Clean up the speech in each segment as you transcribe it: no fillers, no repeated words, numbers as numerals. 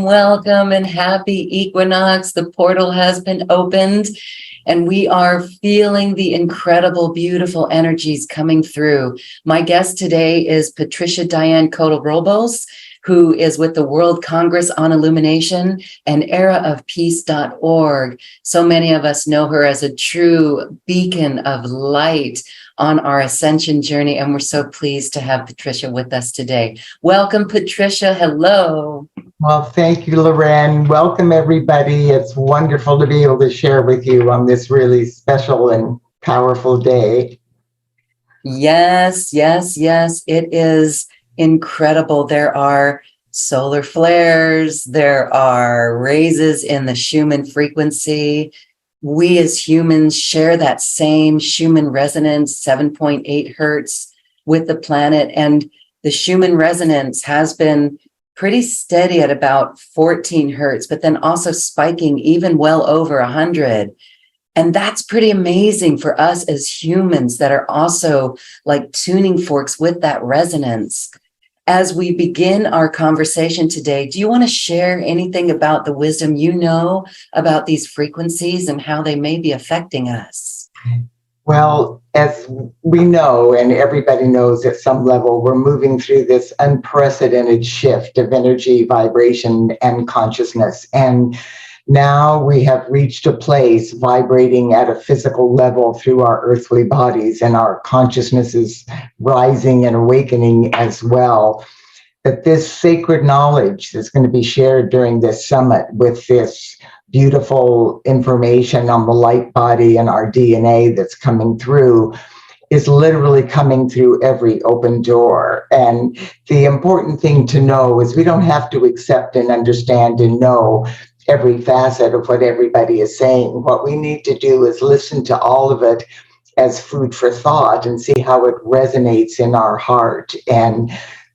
welcome, and happy equinox. The portal has been opened, and we are feeling the incredible, beautiful energies coming through. My guest today is Patricia Diane Cota-Robles, who is with the World Congress on Illumination and eraofpeace.org. So many of us know her as a true beacon of light on our ascension journey, and we're so pleased to have Patricia with us today. Welcome, Patricia. Hello. Well, thank you, Loren. Welcome, everybody. It's wonderful to be able to share with you on this really special and powerful day. Yes. It is incredible. There are solar flares. There are raises in the Schumann frequency. We as humans share that same Schumann resonance, 7.8 hertz, with the planet. And the Schumann resonance has been pretty steady at about 14 hertz, but then also spiking even well over 100. And that's pretty amazing for us as humans that are also like tuning forks with that resonance. As we begin our conversation today, do you want to share anything about the wisdom you know about these frequencies and how they may be affecting us? Well, as we know, and everybody knows at some level, we're moving through this unprecedented shift of energy, vibration, and consciousness. And now we have reached a place vibrating at a physical level through our earthly bodies, and our consciousness is rising and awakening as well. That this sacred knowledge that's going to be shared during this summit with this beautiful information on the light body and our DNA that's coming through is literally coming through every open door. And the important thing to know is we don't have to accept and understand and know every facet of what everybody is saying. What we need to do is listen to all of it as food for thought and see how it resonates in our heart. And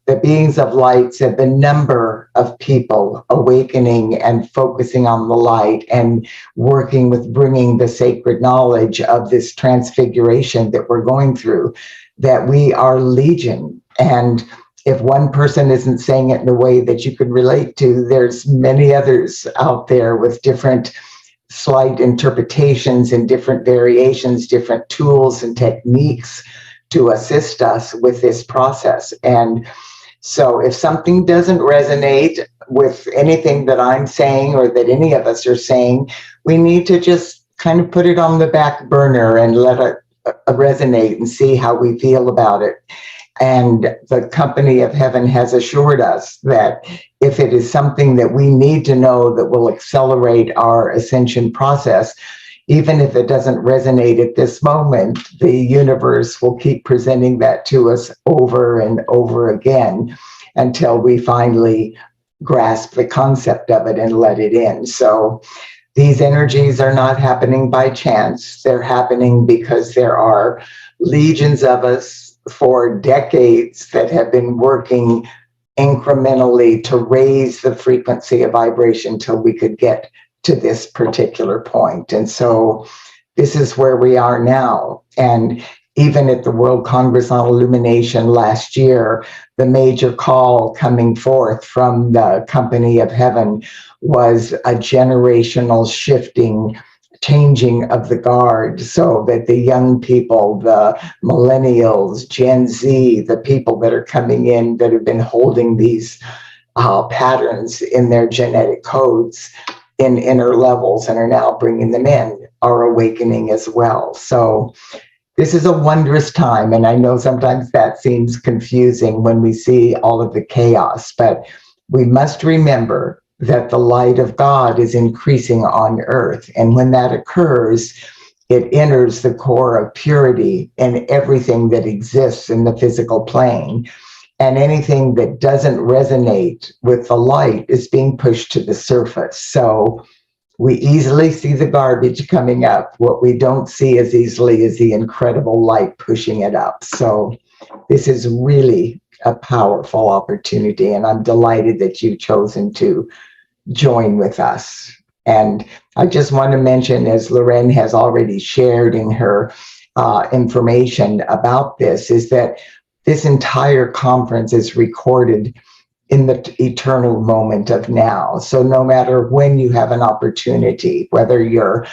the beings of light said the number of people awakening and focusing on the light and working with bringing the sacred knowledge of this transfiguration that we're going through, that we are legion. And if one person isn't saying it in a way that you could relate to, there's many others out there with different slight interpretations and different variations, different tools and techniques to assist us with this process. And so if something doesn't resonate with anything that I'm saying or that any of us are saying, we need to just kind of put it on the back burner and let it resonate and see how we feel about it. And the company of heaven has assured us that if it is something that we need to know that will accelerate our ascension process, even if it doesn't resonate at this moment, the universe will keep presenting that to us over and over again until we finally grasp the concept of it and let it in. So these energies are not happening by chance. They're happening because there are legions of us for decades that have been working incrementally to raise the frequency of vibration till we could get to this particular point. And so this is where we are now. And even at the World Congress on Illumination last year, the major call coming forth from the company of heaven was a generational shifting, changing of the guard, so that the young people, the millennials, Gen Z, the people that are coming in that have been holding these patterns in their genetic codes in inner levels and are now bringing them in, are awakening as well. So this is a wondrous time. And I know sometimes that seems confusing when we see all of the chaos, but we must remember that the light of God is increasing on earth. And when that occurs, it enters the core of purity in everything that exists in the physical plane. And anything that doesn't resonate with the light is being pushed to the surface. So we easily see the garbage coming up. What we don't see as easily is the incredible light pushing it up. So this is really a powerful opportunity. And I'm delighted that you've chosen to join with us. And I just want to mention, as Loren has already shared in her information about this, is that this entire conference is recorded in the eternal moment of now. So no matter when you have an opportunity, whether you're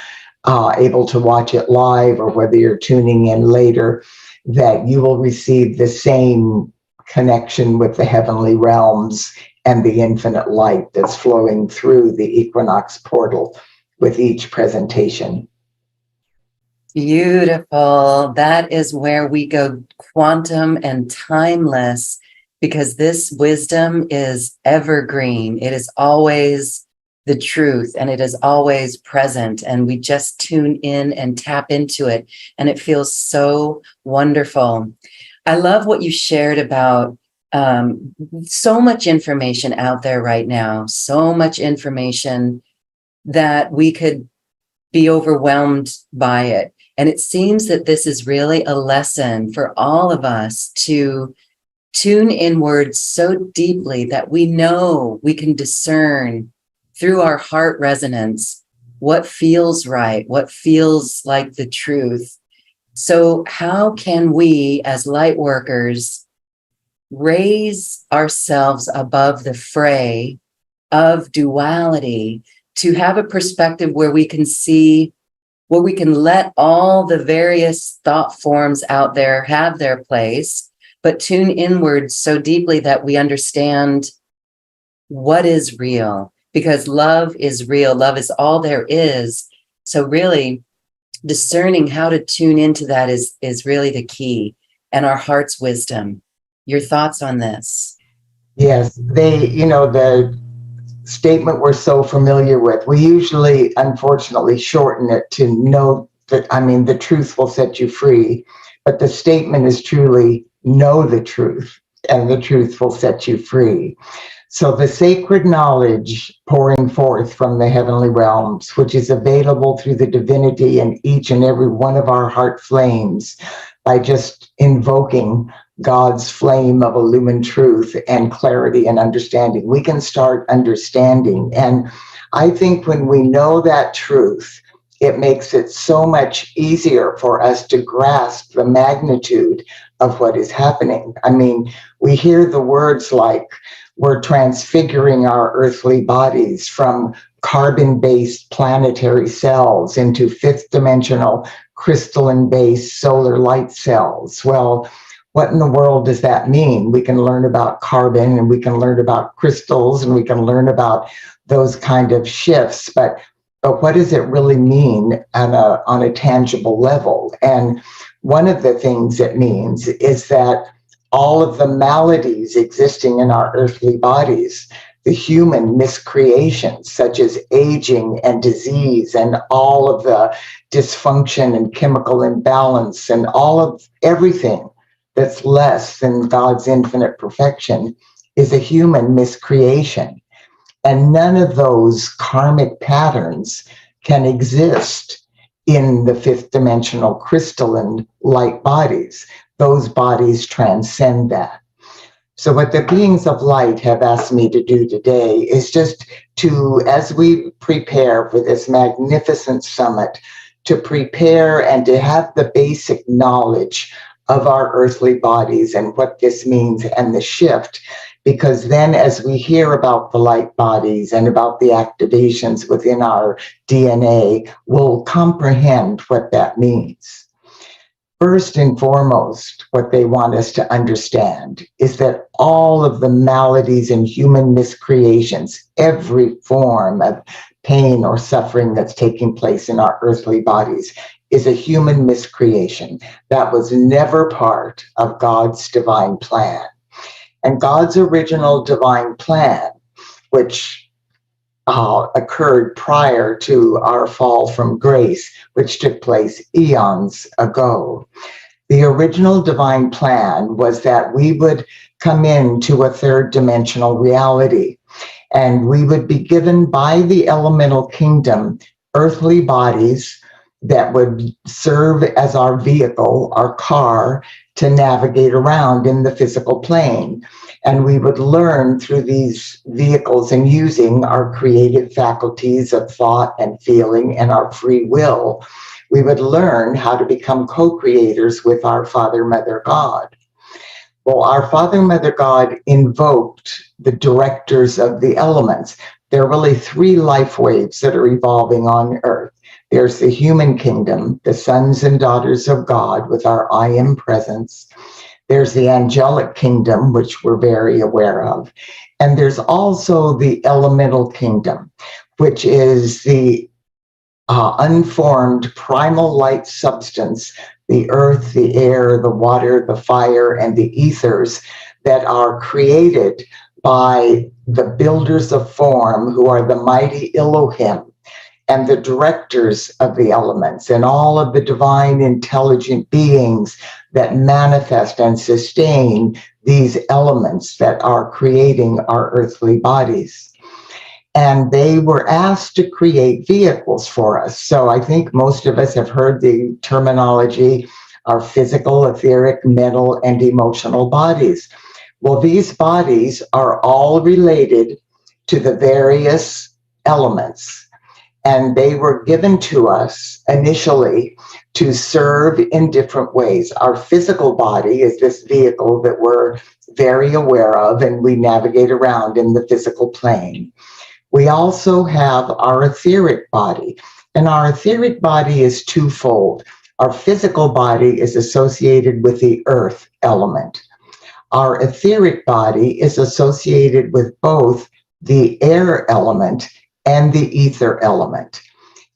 able to watch it live or whether you're tuning in later, that you will receive the same connection with the heavenly realms and the infinite light that's flowing through the Equinox Portal with each presentation. Beautiful. That is where we go quantum and timeless, because this wisdom is evergreen. It is always the truth, and it is always present, and we just tune in and tap into it, and it feels so wonderful. I love what you shared about so much information out there right now, so much information that we could be overwhelmed by it. And it seems that this is really a lesson for all of us to tune inward so deeply that we know we can discern through our heart resonance what feels right, what feels like the truth. So how can we as light workers raise ourselves above the fray of duality to have a perspective where we can see, where we can let all the various thought forms out there have their place, but tune inward so deeply that we understand what is real, because love is real. Love is all there is. So really discerning how to tune into that is really the key, and our heart's wisdom. Your thoughts on this? Yes, the statement we're so familiar with, we usually, unfortunately, shorten it to know that, the truth will set you free. But the statement is truly know the truth, and the truth will set you free. So the sacred knowledge pouring forth from the heavenly realms, which is available through the divinity in each and every one of our heart flames, by just invoking God's flame of illumined truth and clarity and understanding, we can start understanding. And I think when we know that truth, it makes it so much easier for us to grasp the magnitude of what is happening. We hear the words like we're transfiguring our earthly bodies from carbon-based planetary cells into fifth dimensional crystalline-based solar light cells. Well, what in the world does that mean? We can learn about carbon, and we can learn about crystals, and we can learn about those kind of shifts, but what does it really mean on a tangible level? And one of the things it means is that all of the maladies existing in our earthly bodies, the human miscreations such as aging and disease and all of the dysfunction and chemical imbalance and all of everything that's less than God's infinite perfection, is a human miscreation. And none of those karmic patterns can exist in the fifth dimensional crystalline light bodies. Those bodies transcend that. So what the beings of light have asked me to do today is just to, as we prepare for this magnificent summit, to prepare and to have the basic knowledge of our earthly bodies and what this means and the shift. Because then as we hear about the light bodies and about the activations within our DNA, we'll comprehend what that means. First and foremost, what they want us to understand is that all of the maladies and human miscreations, every form of pain or suffering that's taking place in our earthly bodies, is a human miscreation that was never part of God's divine plan. And God's original divine plan, which occurred prior to our fall from grace, which took place eons ago. The original divine plan was that we would come into a third dimensional reality, and we would be given by the elemental kingdom earthly bodies that would serve as our vehicle, our car, to navigate around in the physical plane. And we would learn through these vehicles and using our creative faculties of thought and feeling and our free will, we would learn how to become co-creators with our Father, Mother, God. Well, our Father and Mother God invoked the directors of the elements. There are really three life waves that are evolving on Earth. There's the human kingdom, the sons and daughters of God with our I am presence. There's the angelic kingdom, which we're very aware of. And there's also the elemental kingdom, which is the unformed primal light substance, the earth, the air, the water, the fire, and the ethers that are created by the builders of form, who are the mighty Elohim and the directors of the elements and all of the divine intelligent beings that manifest and sustain these elements that are creating our earthly bodies. And they were asked to create vehicles for us. So I think most of us have heard the terminology, our physical, etheric, mental, and emotional bodies. Well, these bodies are all related to the various elements, and they were given to us initially to serve in different ways. Our physical body is this vehicle that we're very aware of, and we navigate around in the physical plane. We also have our etheric body, and our etheric body is twofold. Our physical body is associated with the earth element. Our etheric body is associated with both the air element and the ether element.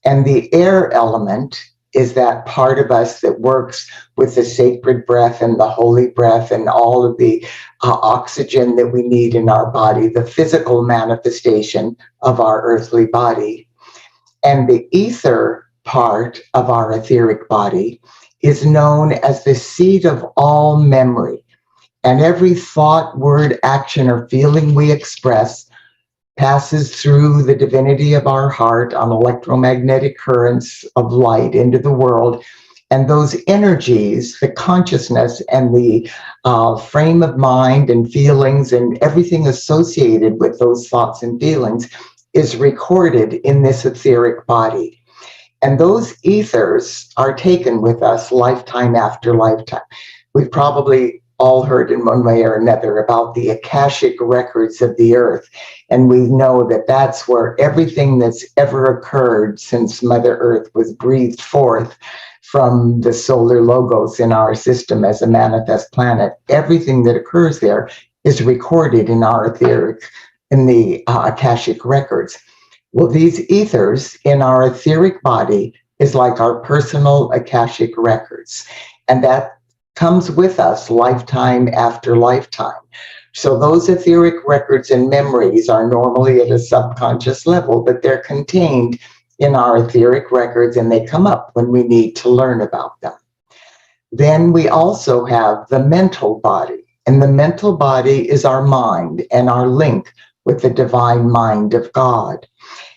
And the air element is that part of us that works with the sacred breath and the holy breath and all of the oxygen that we need in our body, the physical manifestation of our earthly body. And the ether part of our etheric body is known as the seat of all memory. And every thought, word, action, or feeling we express passes through the divinity of our heart on electromagnetic currents of light into the world. And those energies, the consciousness and the frame of mind and feelings and everything associated with those thoughts and feelings is recorded in this etheric body. And those ethers are taken with us lifetime after lifetime. We've probably all heard in one way or another about the Akashic records of the earth. And we know that that's where everything that's ever occurred since Mother Earth was breathed forth from the solar logos in our system as a manifest planet, everything that occurs there is recorded in our etheric, in the Akashic records. Well, these ethers in our etheric body is like our personal Akashic records. And that comes with us lifetime after lifetime. So those etheric records and memories are normally at a subconscious level, but they're contained in our etheric records and they come up when we need to learn about them. Then we also have the mental body, and the mental body is our mind and our link with the divine mind of God.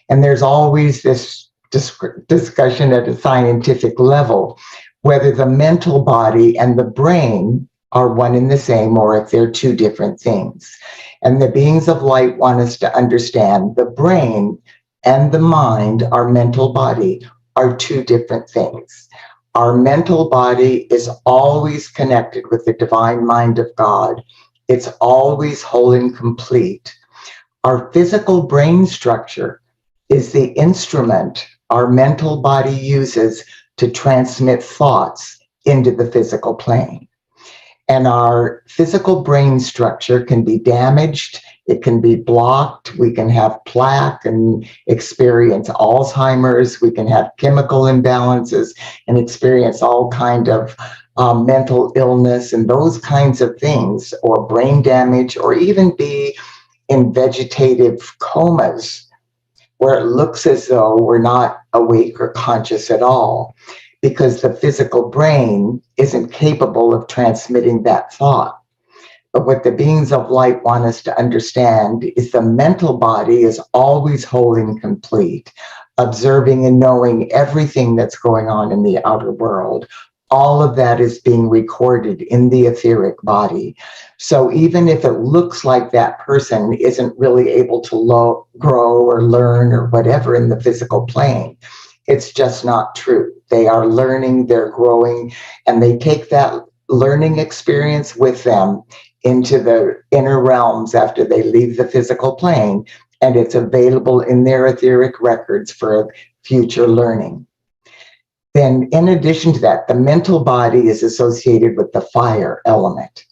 And there's always this discussion at a scientific level whether the mental body and the brain are one and the same, or if they're two different things. And the beings of light want us to understand the brain and the mind, our mental body, are two different things. Our mental body is always connected with the divine mind of God. It's always whole and complete. Our physical brain structure is the instrument our mental body uses to transmit thoughts into the physical plane. And our physical brain structure can be damaged, it can be blocked, we can have plaque and experience Alzheimer's, we can have chemical imbalances and experience all kind of mental illness and those kinds of things, or brain damage, or even be in vegetative comas where it looks as though we're not awake or conscious at all, because the physical brain isn't capable of transmitting that thought. But what the beings of light want us to understand is the mental body is always whole and complete, observing and knowing everything that's going on in the outer world. All of that is being recorded in the etheric body. So even if it looks like that person isn't really able to grow or learn or whatever in the physical plane, it's just not true. They are learning, they're growing, and they take that learning experience with them into the inner realms after they leave the physical plane, and it's available in their etheric records for future learning. Then, in addition to that, the mental body is associated with the fire element.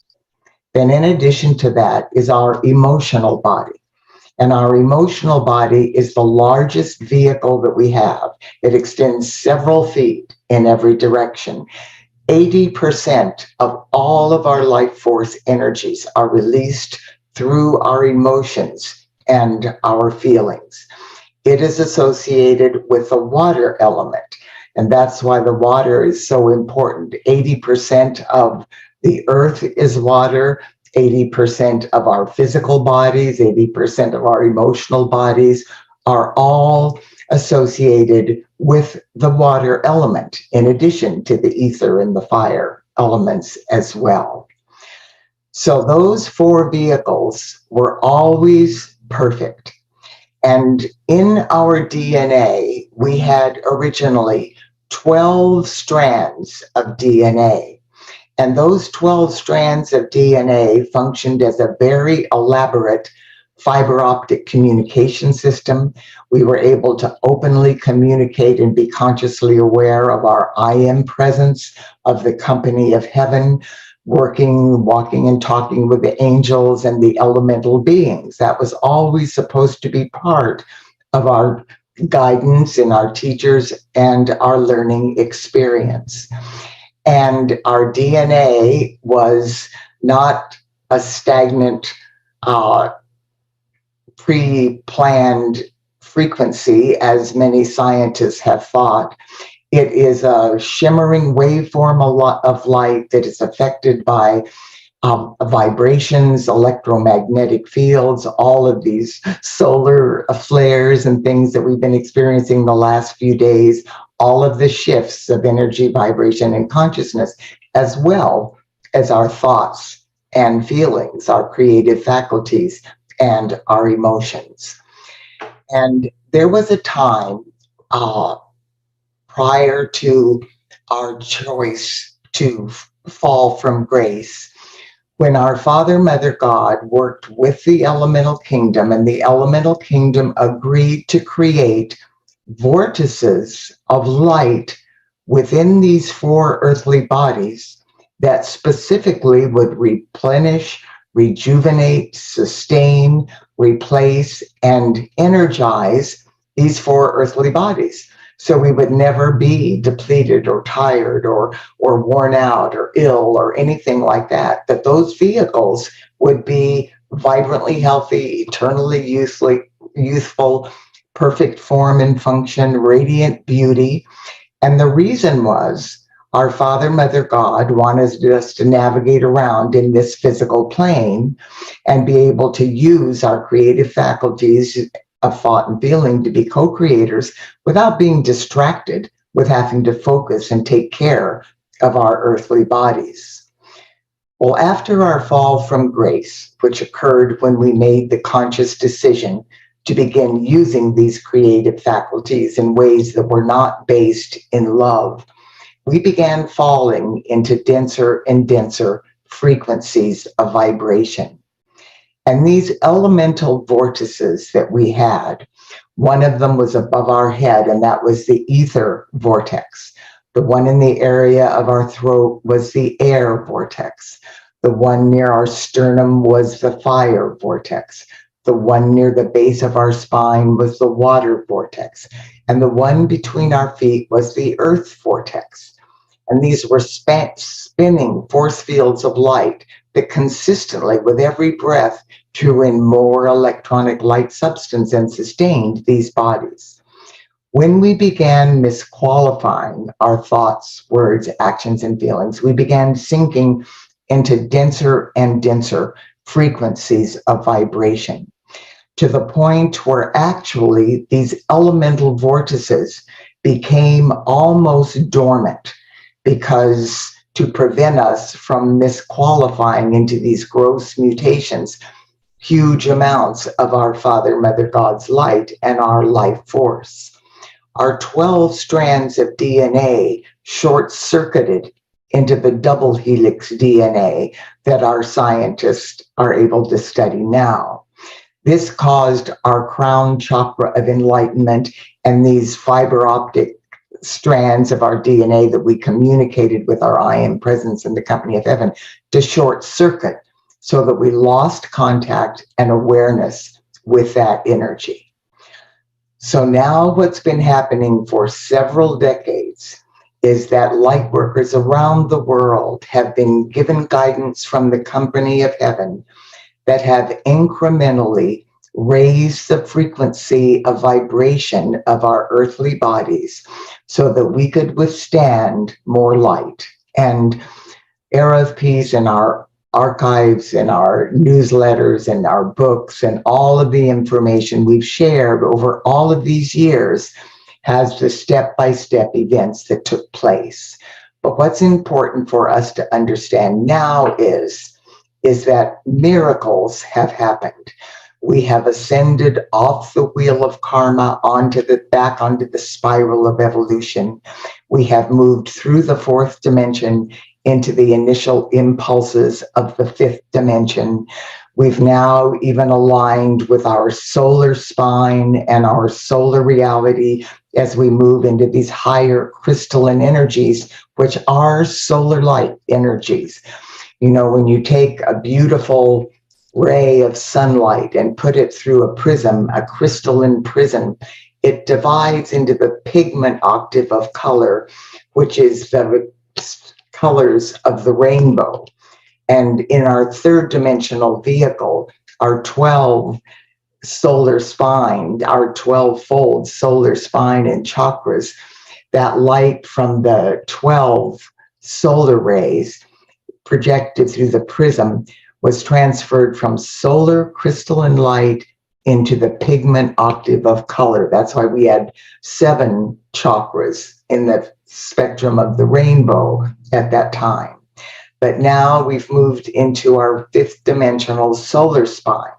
Then, in addition to that, is our emotional body. And our emotional body is the largest vehicle that we have. It extends several feet in every direction. 80% of all of our life force energies are released through our emotions and our feelings. It is associated with the water element, and that's why the water is so important. 80% of the earth is water, 80% of our physical bodies, 80% of our emotional bodies are all associated with the water element, in addition to the ether and the fire elements as well. So those four vehicles were always perfect. And in our DNA, we had originally 12 strands of DNA. And those 12 strands of DNA functioned as a very elaborate fiber optic communication system. We were able to openly communicate and be consciously aware of our I am presence, of the company of heaven, working, walking, and talking with the angels and the elemental beings. That was always supposed to be part of our guidance and our teachers and our learning experience. And our DNA was not a stagnant, pre-planned frequency, as many scientists have thought. It is a shimmering waveform of light that is affected by vibrations, electromagnetic fields, all of these solar flares and things that we've been experiencing the last few days, all of the shifts of energy, vibration, and consciousness, as well as our thoughts and feelings, our creative faculties, and our emotions. And there was a time prior to our choice to fall from grace, when our Father, Mother, God worked with the elemental kingdom, and the elemental kingdom agreed to create vortices of light within these four earthly bodies that specifically would replenish, rejuvenate, sustain, replace, and energize these four earthly bodies. So we would never be depleted or tired or worn out or ill or anything like that, that those vehicles would be vibrantly healthy, eternally youthful, perfect form and function, radiant beauty. And the reason was our Father, Mother, God wanted us to navigate around in this physical plane and be able to use our creative faculties of thought and feeling to be co-creators without being distracted with having to focus and take care of our earthly bodies. Well, after our fall from grace, which occurred when we made the conscious decision to begin using these creative faculties in ways that were not based in love, we began falling into denser and denser frequencies of vibration. And these elemental vortices that we had, one of them was above our head, and that was the ether vortex. The one in the area of our throat was the air vortex. The one near our sternum was the fire vortex. The one near the base of our spine was the water vortex. And the one between our feet was the earth vortex. And these were spinning force fields of light that consistently, with every breath, drew in more electronic light substance and sustained these bodies. When we began misqualifying our thoughts, words, actions, and feelings, we began sinking into denser and denser frequencies of vibration, to the point where actually these elemental vortices became almost dormant, because to prevent us from misqualifying into these gross mutations, huge amounts of our Father, Mother, God's light and our life force. Our 12 strands of DNA short-circuited into the double helix DNA that our scientists are able to study now. This caused our crown chakra of enlightenment and these fiber optic strands of our DNA that we communicated with our I Am Presence in the company of heaven to short circuit, so that we lost contact and awareness with that energy. So now what's been happening for several decades is that light workers around the world have been given guidance from the company of heaven that have incrementally raised the frequency of vibration of our earthly bodies so that we could withstand more light. And Era of Peace and our archives and our newsletters and our books and all of the information we've shared over all of these years has the step-by-step events that took place. But what's important for us to understand now is that miracles have happened. We have ascended off the wheel of karma back onto the spiral of evolution. We have moved through the fourth dimension into the initial impulses of the fifth dimension. We've now even aligned with our solar spine and our solar reality as we move into these higher crystalline energies, which are solar light energies. You know, when you take a beautiful ray of sunlight and put it through a prism, a crystalline prism, it divides into the pigment octave of color, which is the colors of the rainbow. And in our third dimensional vehicle, our 12 solar spine, our 12-fold solar spine and chakras, that light from the 12 solar rays projected through the prism was transferred from solar crystalline light into the pigment octave of color. That's why we had 7 chakras in the spectrum of the rainbow at that time. But now we've moved into our 5th dimensional solar spine,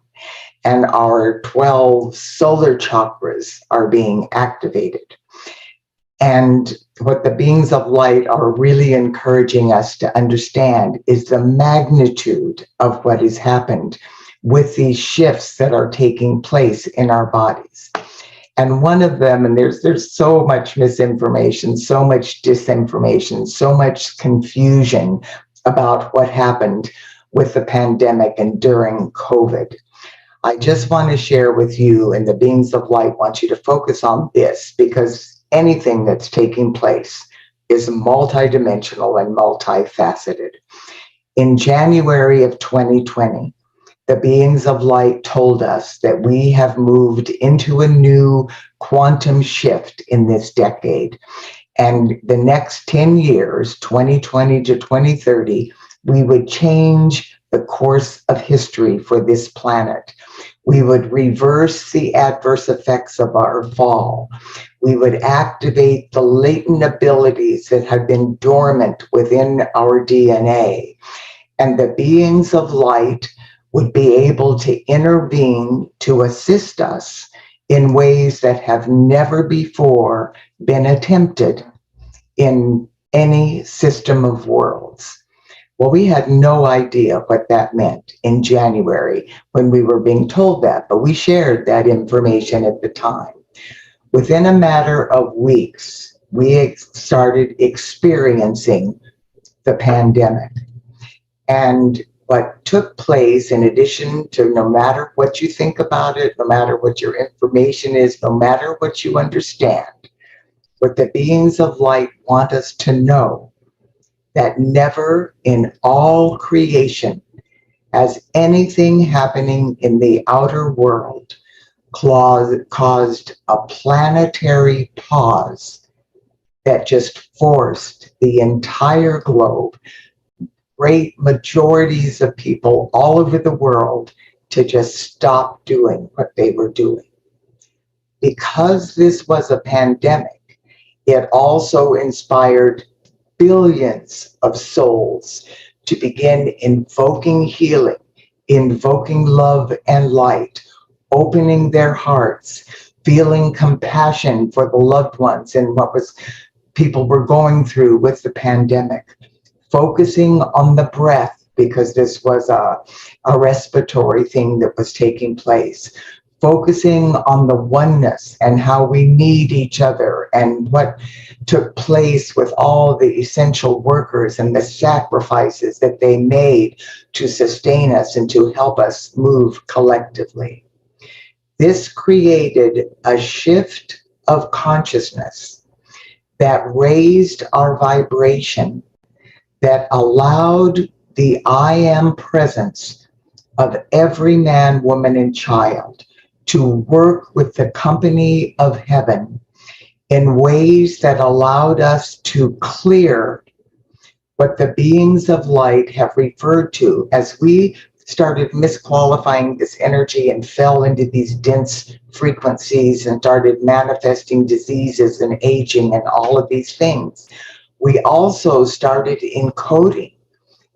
and our 12 solar chakras are being activated. And what the beings of light are really encouraging us to understand is the magnitude of what has happened with these shifts that are taking place in our bodies. And one of them, and there's so much misinformation, so much disinformation, so much confusion about what happened with the pandemic and during COVID. I just want to share with you, and the beings of light want you to focus on this, because anything that's taking place is multidimensional and multifaceted. In January of 2020, the beings of light told us that we have moved into a new quantum shift in this decade. And the next 10 years, 2020 to 2030, we would change the course of history for this planet. We would reverse the adverse effects of our fall. We would activate the latent abilities that have been dormant within our DNA. And the beings of light would be able to intervene to assist us in ways that have never before been attempted in any system of worlds. Well, we had no idea what that meant in January when we were being told that, but we shared that information at the time. Within a matter of weeks, we started experiencing the pandemic. And what took place, in addition to, no matter what you think about it, no matter what your information is, no matter what you understand, what the beings of light want us to know, that never in all creation has anything happening in the outer world caused a planetary pause that just forced the entire globe, great majorities of people all over the world, to just stop doing what they were doing. Because this was a pandemic, it also inspired billions of souls to begin invoking healing, invoking love and light, opening their hearts, feeling compassion for the loved ones and what people were going through with the pandemic, focusing on the breath, because this was a respiratory thing that was taking place, focusing on the oneness and how we need each other and what took place with all the essential workers and the sacrifices that they made to sustain us and to help us move collectively. This created a shift of consciousness that raised our vibration, that allowed the I am presence of every man, woman, and child to work with the company of heaven in ways that allowed us to clear what the beings of light have referred to as we started misqualifying this energy and fell into these dense frequencies and started manifesting diseases and aging and all of these things. We also started encoding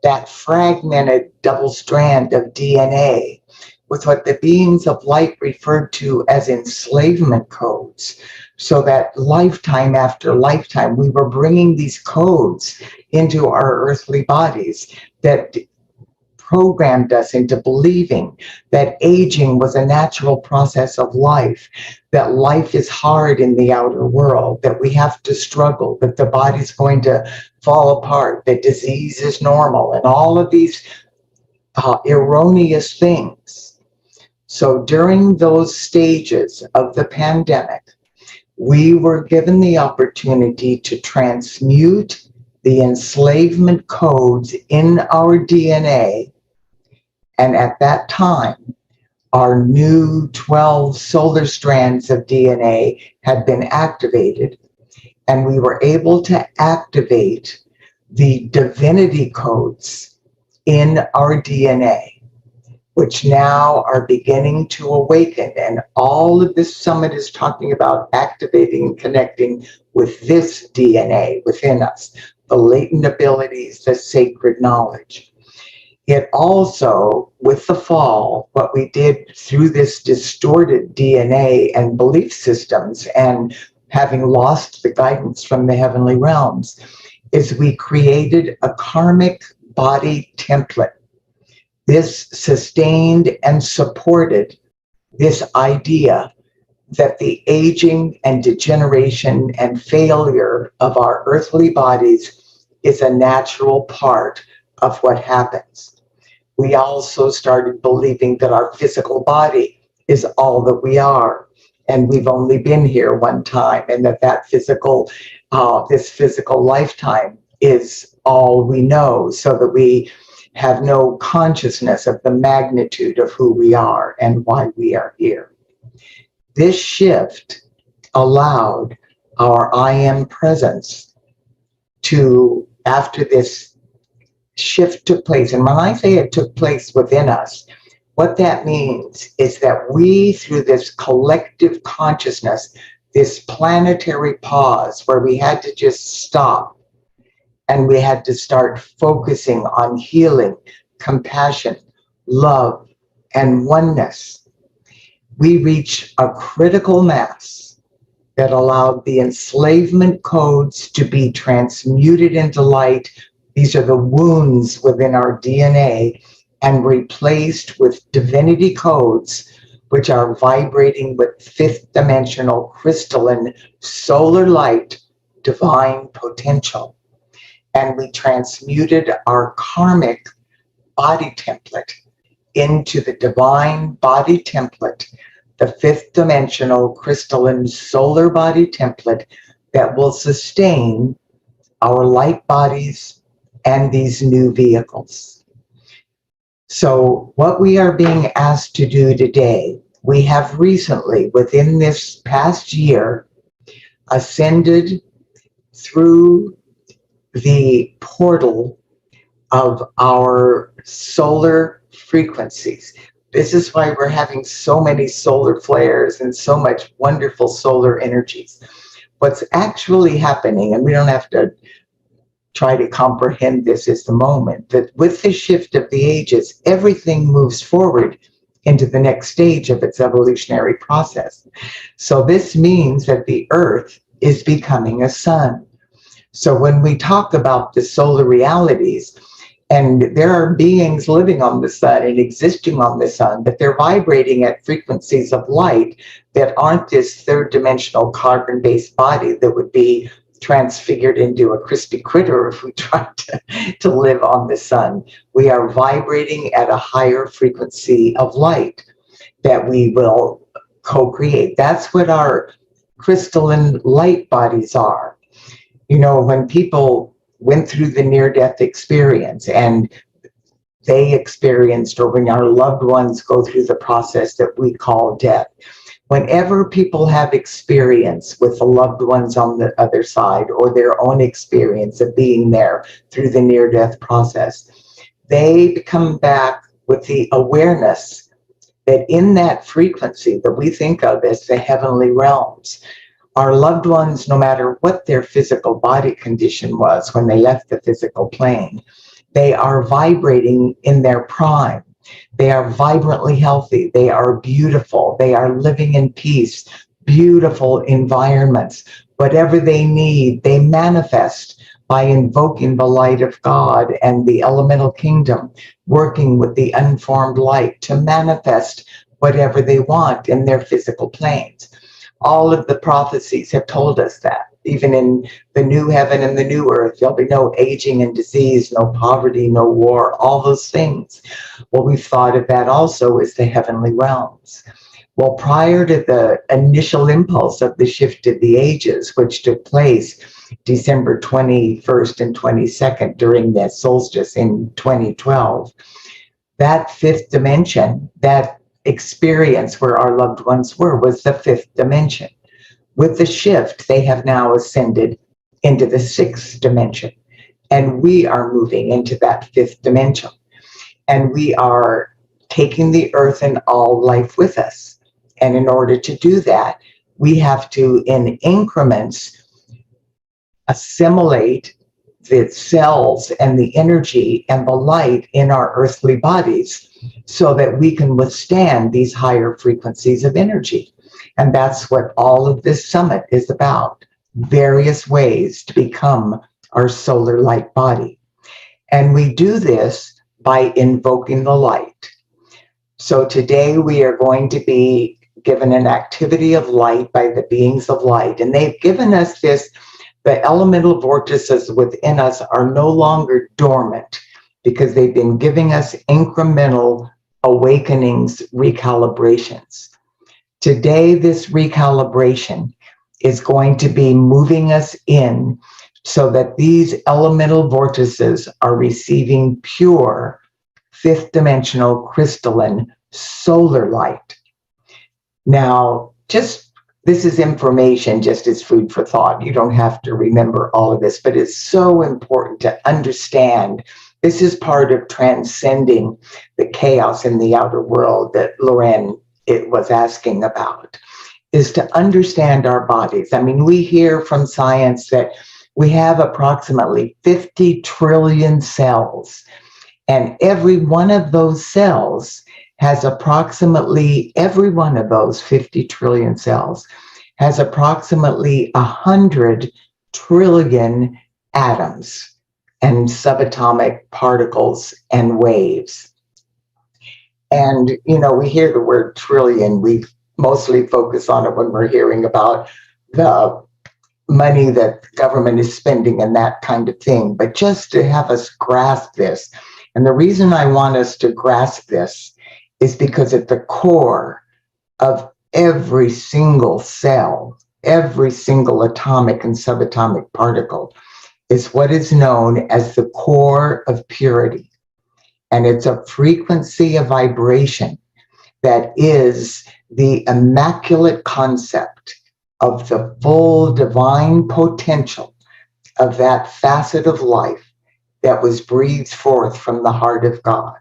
that fragmented double strand of DNA with what the beings of light referred to as enslavement codes. So that lifetime after lifetime, we were bringing these codes into our earthly bodies that programmed us into believing that aging was a natural process of life, that life is hard in the outer world, that we have to struggle, that the body's going to fall apart, that disease is normal, and all of these erroneous things. So during those stages of the pandemic, we were given the opportunity to transmute the enslavement codes in our DNA. And at that time, our new 12 solar strands of DNA had been activated, and we were able to activate the divinity codes in our DNA, which now are beginning to awaken. And all of this summit is talking about activating and connecting with this DNA within us, the latent abilities, the sacred knowledge. It also, with the fall, what we did through this distorted DNA and belief systems and having lost the guidance from the heavenly realms, is we created a karmic body template. This sustained and supported this idea that the aging and degeneration and failure of our earthly bodies is a natural part of what happens. We also started believing that our physical body is all that we are, and we've only been here one time, and that physical, this physical lifetime is all we know, so that we have no consciousness of the magnitude of who we are and why we are here. This shift allowed our I am presence to, after this shift took place, and when I say it took place within us, what that means is that we, through this collective consciousness, this planetary pause where we had to just stop and we had to start focusing on healing, compassion, love, and oneness, we reached a critical mass that allowed the enslavement codes to be transmuted into light. These are the wounds within our DNA, and replaced with divinity codes, which are vibrating with fifth dimensional crystalline solar light, divine potential. And we transmuted our karmic body template into the divine body template, the fifth dimensional crystalline solar body template that will sustain our light bodies and these new vehicles. So what we are being asked to do today, we have recently, within this past year, ascended through the portal of our solar frequencies. This is why we're having so many solar flares and so much wonderful solar energies. What's actually happening, and we don't have to try to comprehend this, is the moment that with the shift of the ages, everything moves forward into the next stage of its evolutionary process. So this means that the Earth is becoming a sun. So when we talk about the solar realities, and there are beings living on the sun and existing on the sun, but they're vibrating at frequencies of light that aren't this third dimensional carbon-based body that would be transfigured into a crispy critter if we tried to live on the sun. We are vibrating at a higher frequency of light that we will co-create. That's what our crystalline light bodies are. You know, when people went through the near-death experience and they experienced, or when our loved ones go through the process that we call death, whenever people have experience with the loved ones on the other side, or their own experience of being there through the near-death process, they come back with the awareness that in that frequency that we think of as the heavenly realms, our loved ones, no matter what their physical body condition was when they left the physical plane, they are vibrating in their prime. They are vibrantly healthy. They are beautiful. They are living in peace, beautiful environments. Whatever they need, they manifest by invoking the light of God and the elemental kingdom, working with the unformed light to manifest whatever they want in their physical planes. All of the prophecies have told us that. Even in the new heaven and the new earth, there'll be no aging and disease, no poverty, no war, all those things. Well, we've thought of that also as the heavenly realms. Well, prior to the initial impulse of the shift of the ages, which took place December 21st and 22nd during the solstice in 2012, that fifth dimension, that experience where our loved ones were, was the fifth dimension. With the shift, they have now ascended into the sixth dimension, and we are moving into that fifth dimension. And we are taking the earth and all life with us. And in order to do that, we have to, in increments, assimilate the cells and the energy and the light in our earthly bodies so that we can withstand these higher frequencies of energy. And that's what all of this summit is about, various ways to become our solar light body. And we do this by invoking the light. So today we are going to be given an activity of light by the beings of light. And they've given us this, the elemental vortices within us are no longer dormant because they've been giving us incremental awakenings, recalibrations. Today, this recalibration is going to be moving us in so that these elemental vortices are receiving pure fifth dimensional crystalline solar light. Now, this is information just as food for thought. You don't have to remember all of this, but it's so important to understand. This is part of transcending the chaos in the outer world that Lorraine was asking about, is to understand our bodies. I mean, we hear from science that we have approximately 50 trillion cells, and every one of those cells has approximately, every one of those 50 trillion cells has approximately 100 trillion atoms and subatomic particles and waves. And, you know, we hear the word trillion. We mostly focus on it when we're hearing about the money that the government is spending and that kind of thing. But just to have us grasp this, and the reason I want us to grasp this is because at the core of every single cell, every single atomic and subatomic particle is what is known as the core of purity. And it's a frequency of vibration that is the immaculate concept of the full divine potential of that facet of life that was breathed forth from the heart of God.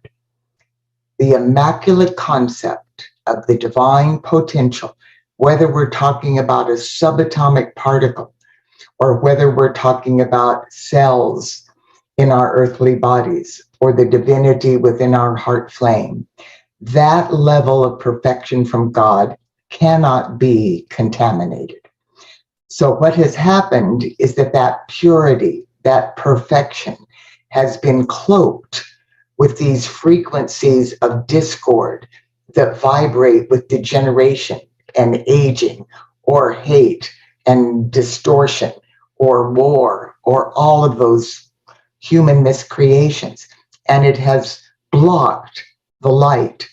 The immaculate concept of the divine potential, whether we're talking about a subatomic particle or whether we're talking about cells in our earthly bodies or the divinity within our heart flame, that level of perfection from God cannot be contaminated. So what has happened is that purity, that perfection has been cloaked with these frequencies of discord that vibrate with degeneration and aging or hate and distortion or war or all of those human miscreations. And it has blocked the light.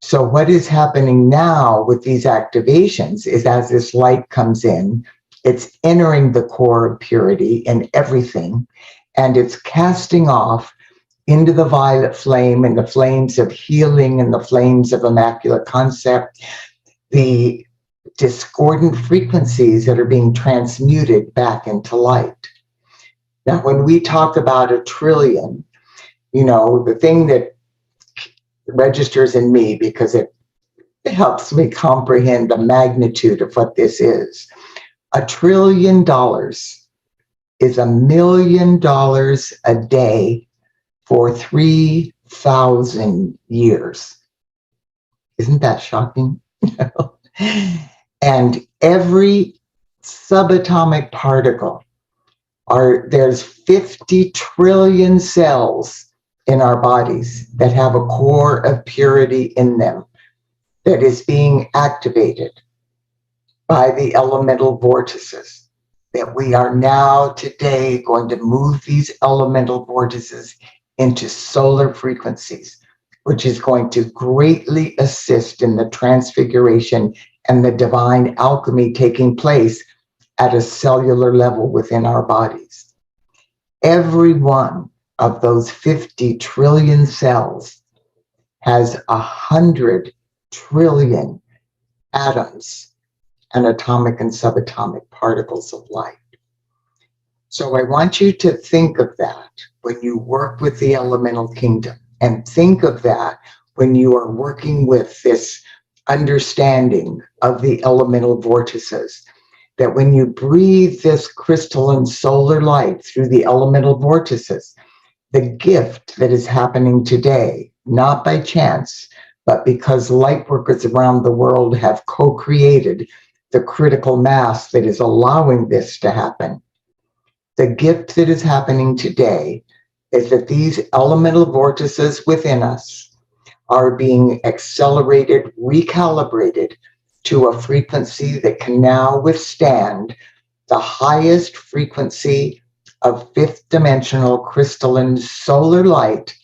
So what is happening now with these activations is as this light comes in, it's entering the core of purity in everything, and it's casting off into the violet flame and the flames of healing and the flames of immaculate concept, the discordant frequencies that are being transmuted back into light. Now, when we talk about a trillion, the thing that registers in me, because it helps me comprehend the magnitude of what this is. $1 trillion is $1 million a day for 3,000 years. Isn't that shocking? And every subatomic particle there's 50 trillion cells in our bodies that have a core of purity in them that is being activated by the elemental vortices, that we are now today going to move these elemental vortices into solar frequencies, which is going to greatly assist in the transfiguration and the divine alchemy taking place at a cellular level within our bodies. Every one of those 50 trillion cells has 100 trillion atoms and atomic and subatomic particles of light. So I want you to think of that when you work with the elemental kingdom, and think of that when you are working with this understanding of the elemental vortices, that when you breathe this crystalline solar light through the elemental vortices, the gift that is happening today, not by chance, but because light workers around the world have co-created the critical mass that is allowing this to happen. The gift that is happening today is that these elemental vortices within us are being accelerated, recalibrated to a frequency that can now withstand the highest frequency of fifth dimensional crystalline solar light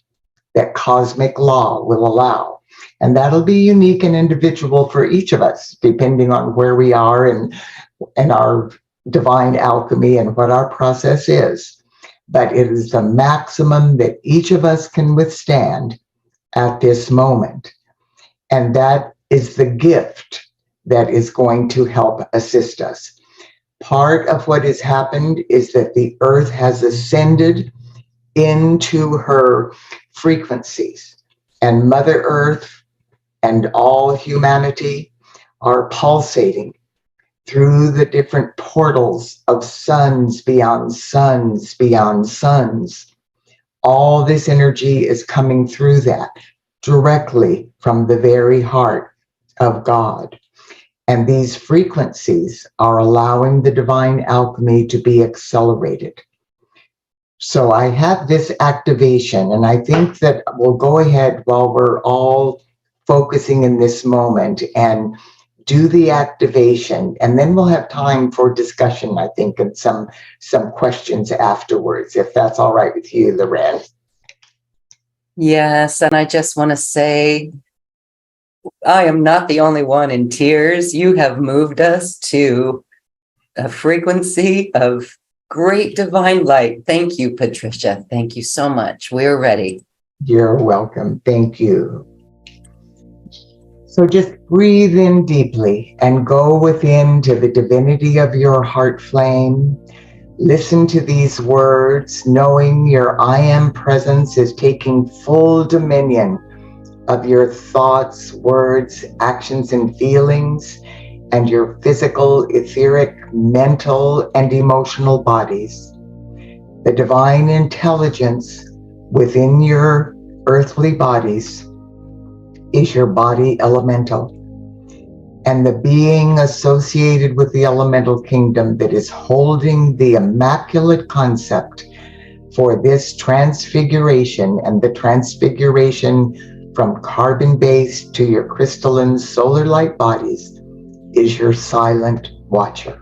that cosmic law will allow. And that'll be unique and individual for each of us, depending on where we are and our divine alchemy and what our process is. But it is the maximum that each of us can withstand at this moment. And that is the gift that is going to help assist us. Part of what has happened is that the earth has ascended into her frequencies, and Mother Earth and all humanity are pulsating through the different portals of suns beyond suns beyond suns. All this energy is coming through that directly from the very heart of God. And these frequencies are allowing the divine alchemy to be accelerated. So I have this activation, and I think that we'll go ahead while we're all focusing in this moment and do the activation, and then we'll have time for discussion, I think, and some questions afterwards, if that's all right with you, Loren. Yes, and I just want to say, I am not the only one in tears. You have moved us to a frequency of great divine light. Thank you, Patricia. Thank you so much. We're ready. You're welcome. Thank you. So just breathe in deeply and go within to the divinity of your heart flame. Listen to these words, knowing your I am presence is taking full dominion of your thoughts, words, actions, and feelings, and your physical, etheric, mental, and emotional bodies. The divine intelligence within your earthly bodies is your body elemental. and the being associated with the elemental kingdom that is holding the immaculate concept for this transfiguration, and the transfiguration from carbon-based to your crystalline solar light bodies, is your silent watcher.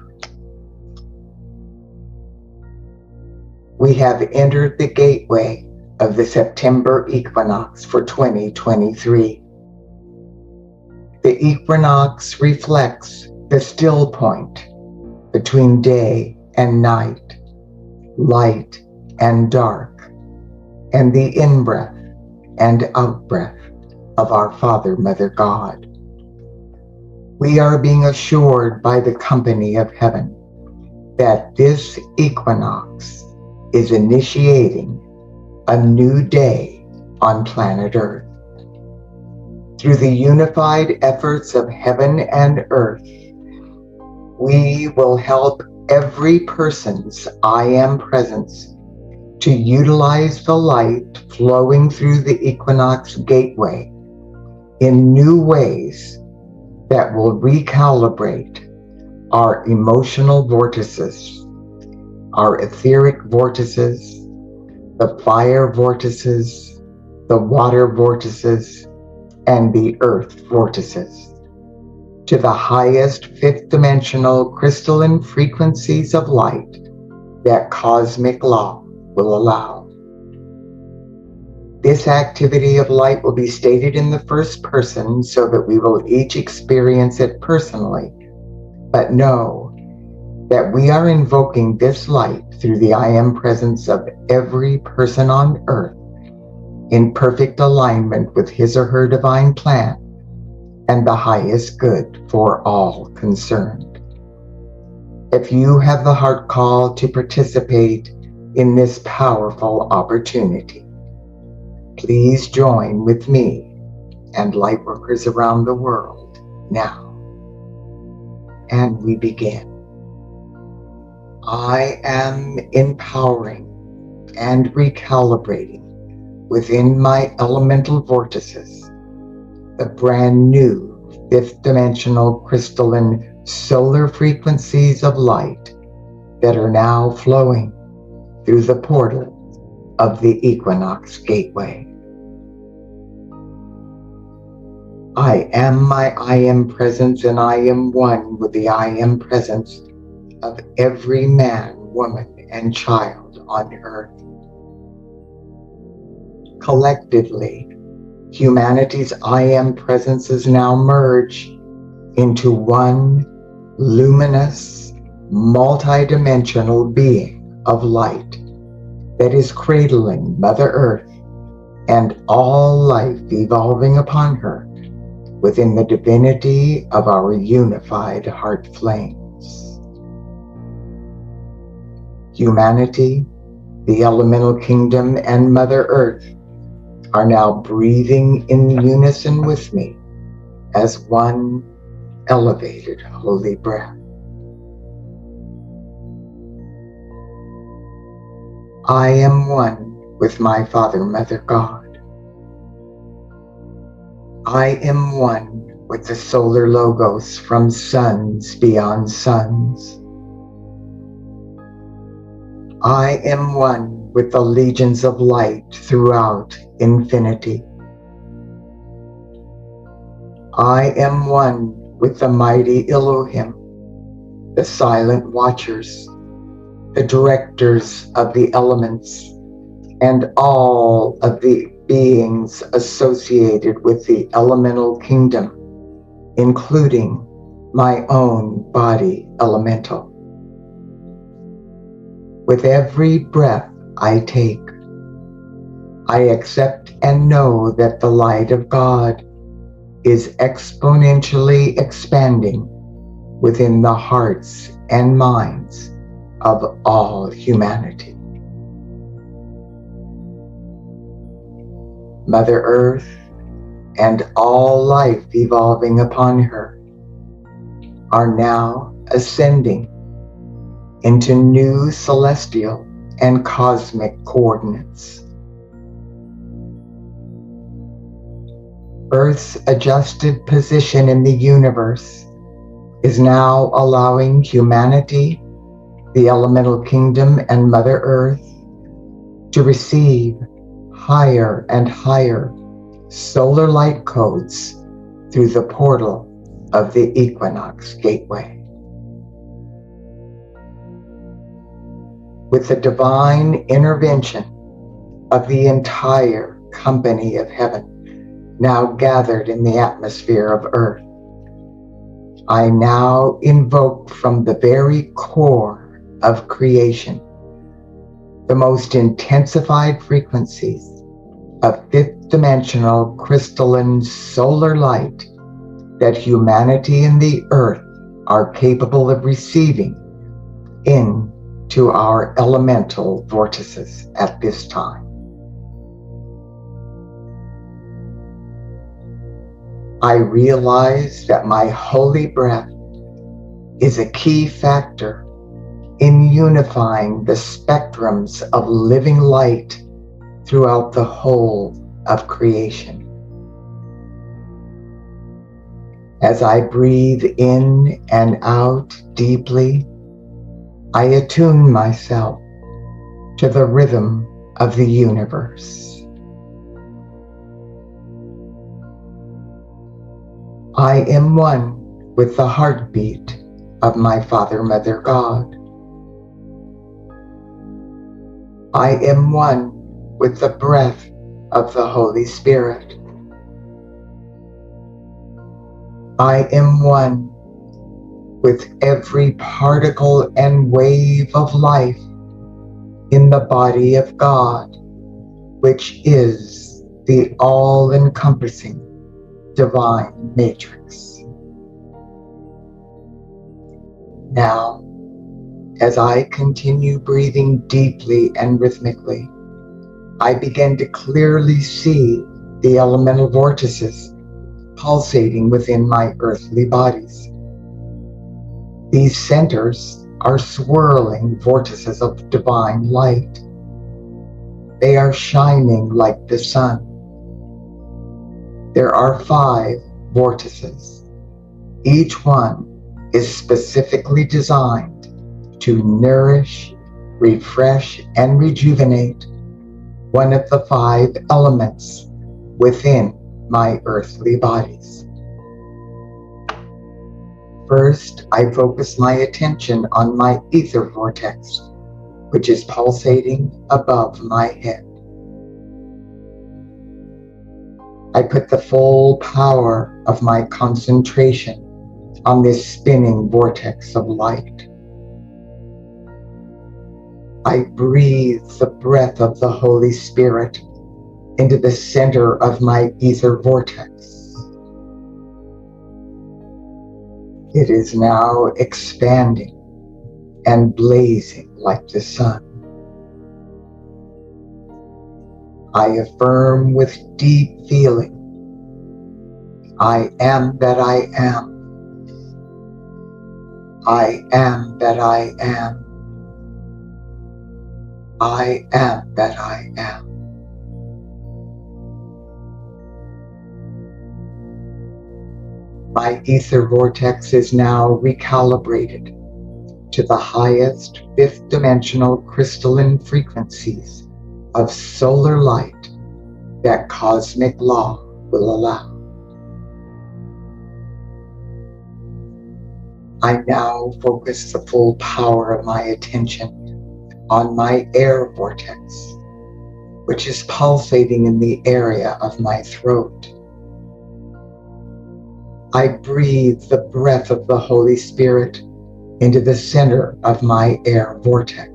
We have entered the gateway of the September equinox for 2023. The equinox reflects the still point between day and night, light and dark, and the in-breath and out-breath of our Father, Mother God. We are being assured by the company of heaven that this equinox is initiating a new day on planet Earth. Through the unified efforts of heaven and earth, we will help every person's I am presence to utilize the light flowing through the equinox gateway in new ways that will recalibrate our emotional vortices, our etheric vortices, the fire vortices, the water vortices, and the earth vortices, to the highest fifth dimensional crystalline frequencies of light that cosmic law will allow. This activity of light will be stated in the first person so that we will each experience it personally, but know that we are invoking this light through the I am presence of every person on earth in perfect alignment with his or her divine plan and the highest good for all concerned. If you have the heart call to participate in this powerful opportunity, please join with me and lightworkers around the world now. And we begin. I am empowering and recalibrating within my elemental vortices the brand new fifth dimensional crystalline solar frequencies of light that are now flowing through the portal of the equinox gateway. I am my I am presence, and I am one with the I am presence of every man, woman, and child on earth. Collectively, humanity's I am presences now merge into one luminous, multi-dimensional being of light that is cradling Mother Earth and all life evolving upon her within the divinity of our unified heart flames. Humanity, the elemental kingdom, and Mother Earth are now breathing in unison with me as one elevated holy breath. I am one with my Father, Mother God. I am one with the solar logos from suns beyond suns. I am one with the legions of light throughout infinity. I am one with the mighty Elohim, the silent watchers, the directors of the elements, and all of the beings associated with the elemental kingdom, including my own body elemental. With every breath I take, I accept and know that the light of God is exponentially expanding within the hearts and minds of all humanity. Mother Earth and all life evolving upon her are now ascending into new celestial and cosmic coordinates. Earth's adjusted position in the universe is now allowing humanity, the elemental kingdom, and Mother Earth to receive higher and higher solar light codes through the portal of the Equinox Gateway. With the divine intervention of the entire company of heaven now gathered in the atmosphere of Earth, I now invoke from the very core of creation the most intensified frequencies of fifth dimensional crystalline solar light that humanity and the Earth are capable of receiving into our elemental vortices at this time. I realize that my holy breath is a key factor in unifying the spectrums of living light throughout the whole of creation. As I breathe in and out deeply, I attune myself to the rhythm of the universe. I am one with the heartbeat of my Father, Mother, God. I am one with the breath of the Holy Spirit. I am one with every particle and wave of life in the body of God, which is the all-encompassing divine matrix. Now, as I continue breathing deeply and rhythmically, I begin to clearly see the elemental vortices pulsating within my earthly bodies. These centers are swirling vortices of divine light. They are shining like the sun. There are 5 vortices. Each one is specifically designed to nourish, refresh, and rejuvenate one of the 5 elements within my earthly bodies. First, I focus my attention on my ether vortex, which is pulsating above my head. I put the full power of my concentration on this spinning vortex of light. I breathe the breath of the Holy Spirit into the center of my ether vortex. It is now expanding and blazing like the sun. I affirm with deep feeling, I am that I am. I am that I am. I am that I am. My ether vortex is now recalibrated to the highest 5th dimensional crystalline frequencies of solar light that cosmic law will allow. I now focus the full power of my attention on my air vortex, which is pulsating in the area of my throat. I breathe the breath of the Holy Spirit into the center of my air vortex.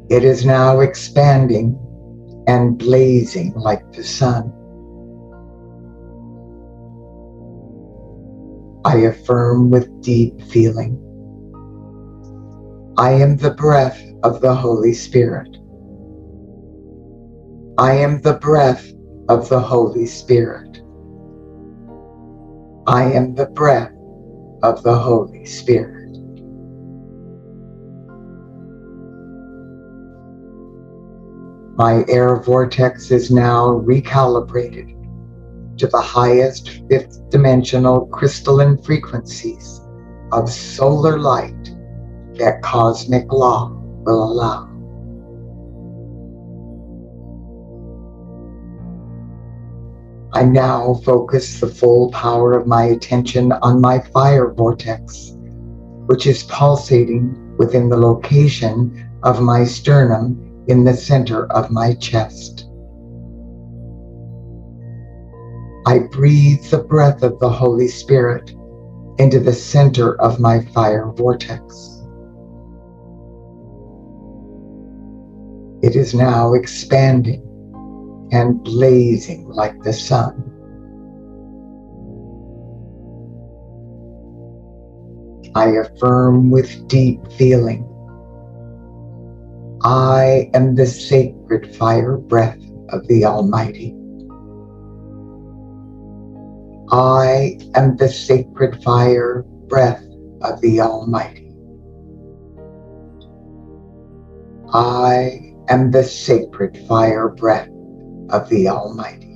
It is now expanding and blazing like the sun. I affirm with deep feeling, I am the breath of the Holy Spirit. I am the breath of the Holy Spirit. I am the breath of the Holy Spirit. My air vortex is now recalibrated to the highest fifth dimensional crystalline frequencies of solar light that cosmic law will allow. I now focus the full power of my attention on my fire vortex, which is pulsating within the location of my sternum in the center of my chest. I breathe the breath of the Holy Spirit into the center of my fire vortex. It is now expanding and blazing like the sun. I affirm with deep feeling, I am the sacred fire breath of the Almighty. I am the sacred fire breath of the Almighty. I am the sacred fire breath of the Almighty.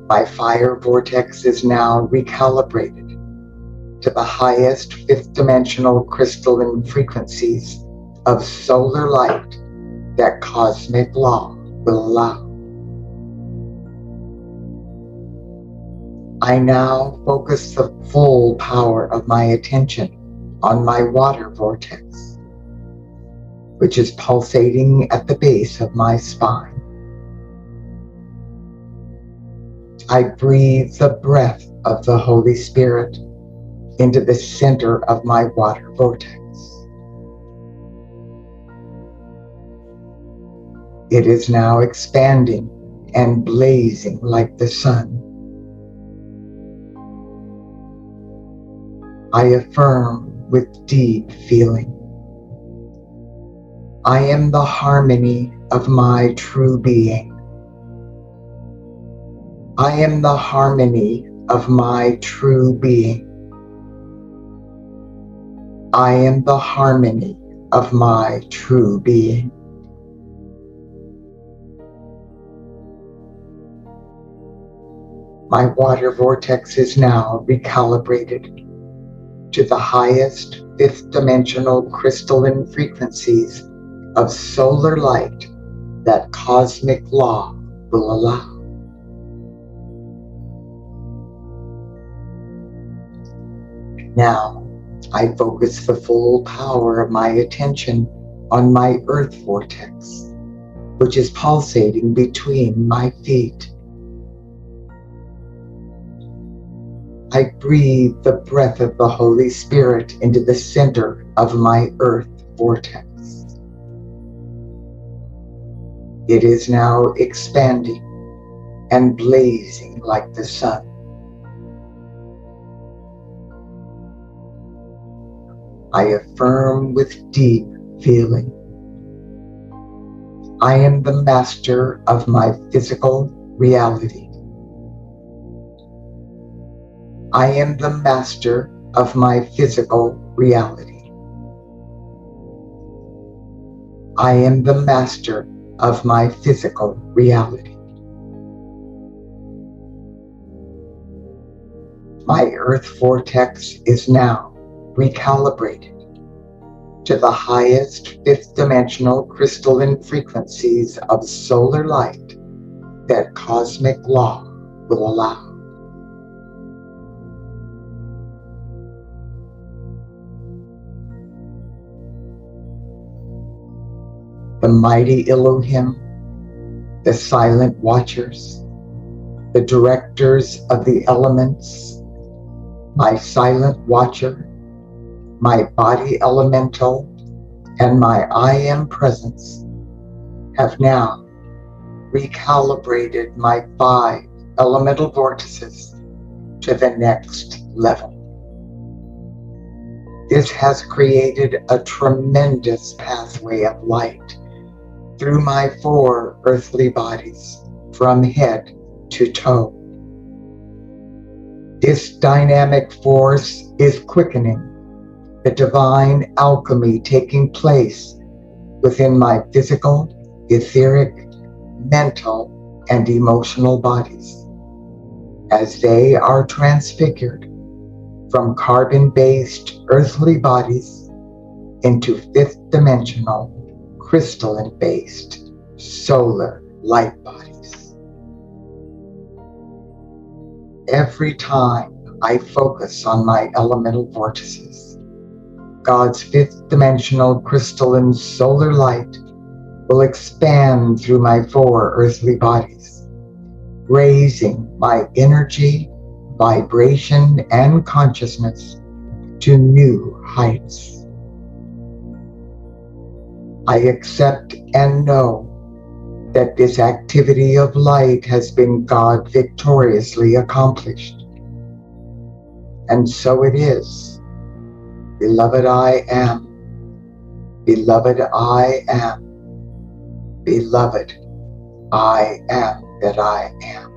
My fire vortex is now recalibrated to the highest fifth dimensional crystalline frequencies of solar light that cosmic law will allow. I now focus the full power of my attention on my water vortex, which is pulsating at the base of my spine. I breathe the breath of the Holy Spirit into the center of my water vortex. It is now expanding and blazing like the sun. I affirm with deep feeling, I am the harmony of my true being. I am the harmony of my true being. I am the harmony of my true being. My water vortex is now recalibrated to the highest fifth dimensional crystalline frequencies of solar light that cosmic law will allow. Now, I focus the full power of my attention on my earth vortex, which is pulsating between my feet. I breathe the breath of the Holy Spirit into the center of my earth vortex. It is now expanding and blazing like the sun. I affirm with deep feeling, I am the master of my physical reality. I am the master of my physical reality. I am the master of my physical reality. My earth vortex is now recalibrated to the highest fifth dimensional crystalline frequencies of solar light that cosmic law will allow. The mighty Elohim, the silent watchers, the directors of the elements, my silent watcher, my body elemental, and my I am presence have now recalibrated my 5 elemental vortices to the next level. This has created a tremendous pathway of light through my 4 earthly bodies, from head to toe. This dynamic force is quickening the divine alchemy taking place within my physical, etheric, mental, and emotional bodies as they are transfigured from carbon-based earthly bodies into fifth dimensional, crystalline-based solar light bodies. Every time I focus on my elemental vortices, God's fifth dimensional crystalline solar light will expand through my four earthly bodies, raising my energy, vibration, and consciousness to new heights. I accept and know that this activity of light has been God victoriously accomplished. And so it is. Beloved, I am. Beloved, I am. Beloved, I am that I am.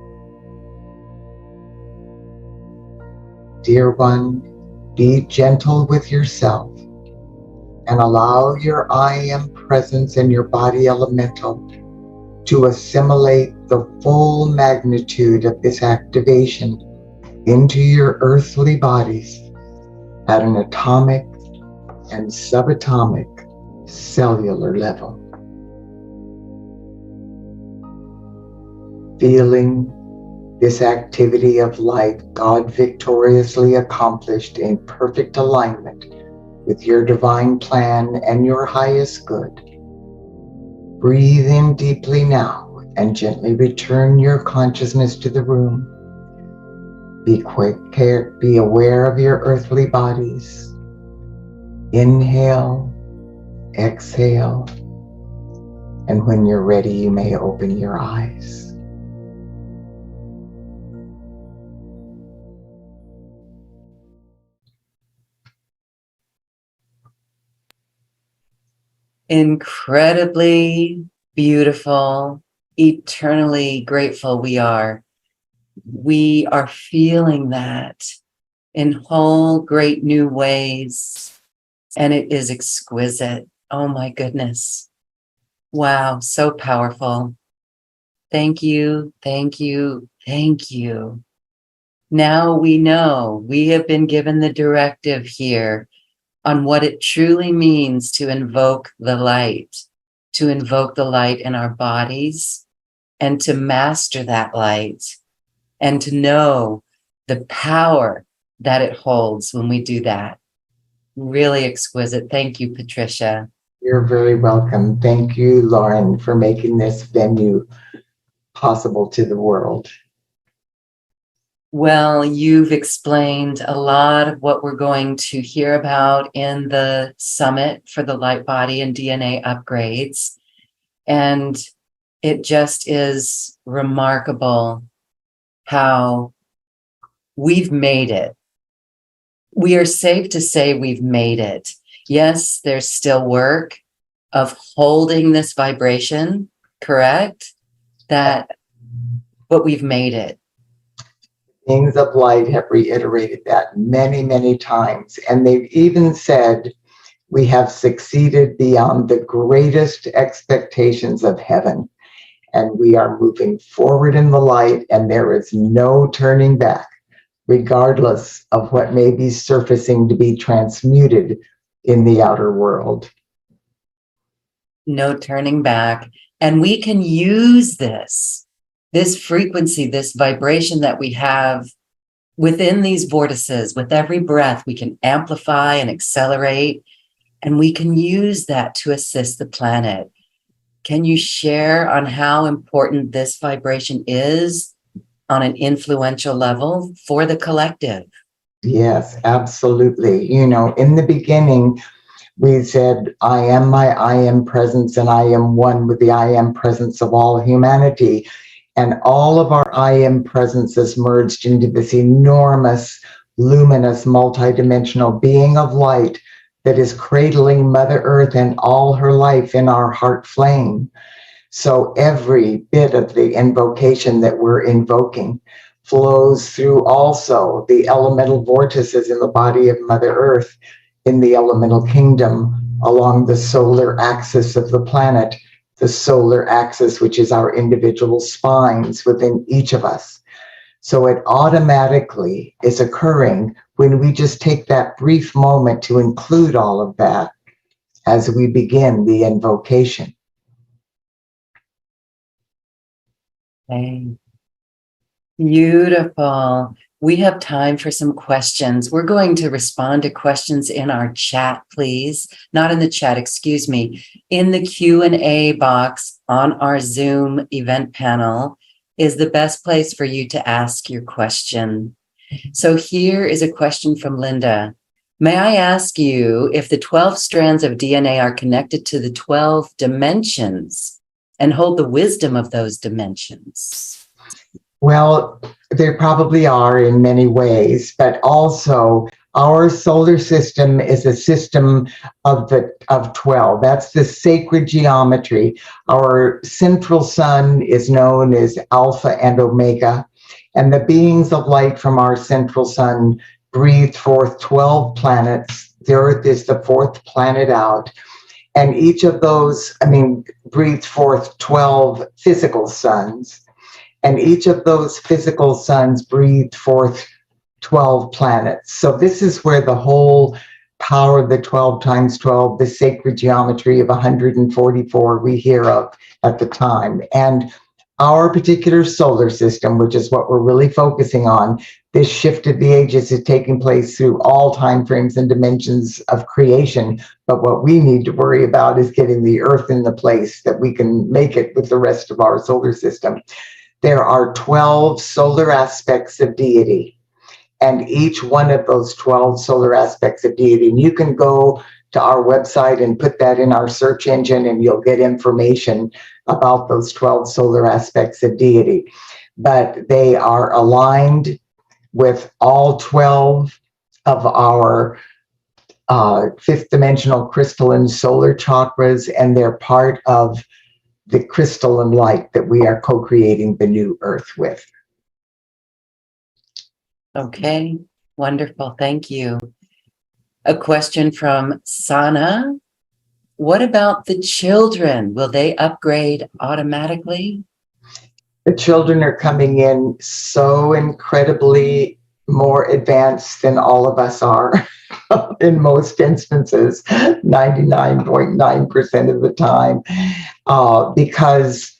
Dear one, be gentle with yourself and allow your I am presence and your body elemental to assimilate the full magnitude of this activation into your earthly bodies at an atomic and subatomic cellular level. Feeling this activity of light God victoriously accomplished in perfect alignment with your divine plan and your highest good. Breathe in deeply now and gently return your consciousness to the room. Be aware of your earthly bodies. Inhale, exhale, and when you're ready, you may open your eyes. Incredibly beautiful, eternally grateful we are. We are feeling that in whole great new ways, and it is exquisite. Oh my goodness. Wow, so powerful. Thank you, thank you, thank you. Now we know we have been given the directive here on what it truly means to invoke the light in our bodies, and to master that light, and to know the power that it holds when we do that. Really exquisite. Thank you, Patricia. You're very welcome. Thank you, Lauren, for making this venue possible to the world. Well, you've explained a lot of what we're going to hear about in the summit for the light body and DNA upgrades. And it just is remarkable how we've made it. We are safe to say we've made it. Yes, there's still work of holding this vibration, correct? But we've made it. Beings of light have reiterated that many, many times. And they've even said, we have succeeded beyond the greatest expectations of heaven. And we are moving forward in the light, and there is no turning back, regardless of what may be surfacing to be transmuted in the outer world. No turning back. And we can use this frequency, this vibration that we have within these vortices. With every breath, we can amplify and accelerate, and we can use that to assist the planet. Can you share on how important this vibration is on an influential level for the collective? Yes, absolutely. You know, in the beginning, we said, I am my I am presence, and I am one with the I am presence of all humanity. And all of our I am presences merged into this enormous, luminous, multidimensional being of light that is cradling Mother Earth and all her life in our heart flame. So every bit of the invocation that we're invoking flows through also the elemental vortices in the body of Mother Earth, in the elemental kingdom, along the solar axis of the planet, the solar axis, which is our individual spines within each of us. So it automatically is occurring when we just take that brief moment to include all of that as we begin the invocation. Okay. Beautiful. We have time for some questions. We're going to respond to questions in our chat, please. Not in the chat, excuse me. In the Q&A box on our Zoom event panel is the best place for you to ask your question. So here is a question from Linda. May I ask you if the 12 strands of DNA are connected to the 12 dimensions and hold the wisdom of those dimensions? Well, there probably are in many ways, but also our solar system is a system of 12. That's the sacred geometry. Our central sun is known as Alpha and Omega, and the beings of light from our central sun breathed forth 12 planets. The Earth is the fourth planet out. And each of those, breathed forth 12 physical suns. And each of those physical suns breathed forth 12 planets. So this is where the whole power of the 12 times 12, the sacred geometry of 144 we hear of at the time. And our particular solar system, which is what we're really focusing on, this shift of the ages is taking place through all time frames and dimensions of creation. But what we need to worry about is getting the Earth in the place that we can make it with the rest of our solar system. There are 12 solar aspects of deity, and each one of those 12 solar aspects of deity, and you can go to our website and put that in our search engine and you'll get information about those 12 solar aspects of deity. But they are aligned with all 12 of our fifth dimensional crystalline solar chakras, and they're part of the crystalline light that we are co-creating the new Earth with. Okay, wonderful. Thank you. A question from Sana. What about the children? Will they upgrade automatically? The children are coming in so incredibly more advanced than all of us are in most instances, 99.9% of the time, because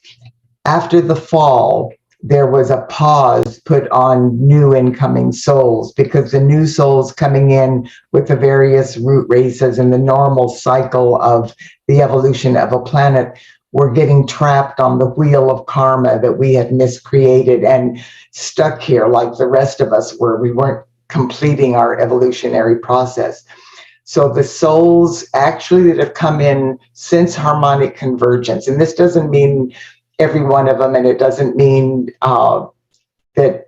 after the fall, there was a pause put on new incoming souls, because the new souls coming in with the various root races and the normal cycle of the evolution of a planet were getting trapped on the wheel of karma that we had miscreated and stuck here like the rest of us were. We weren't completing our evolutionary process. So the souls actually that have come in since harmonic convergence, and this doesn't mean every one of them, and it doesn't mean that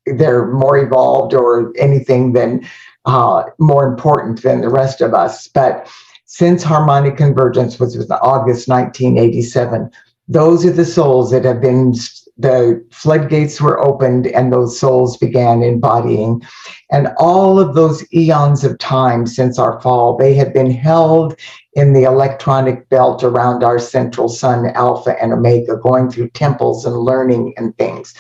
they're more evolved or anything than more important than the rest of us, but since harmonic convergence, which was August 1987, those are the souls that have been, the floodgates were opened and those souls began embodying. And all of those eons of time since our fall, they have been held in the electronic belt around our central sun, Alpha and Omega, going through temples and learning and things.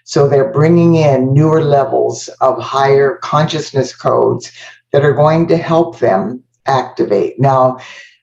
So they're bringing in newer levels of higher consciousness codes that are going to help them activate now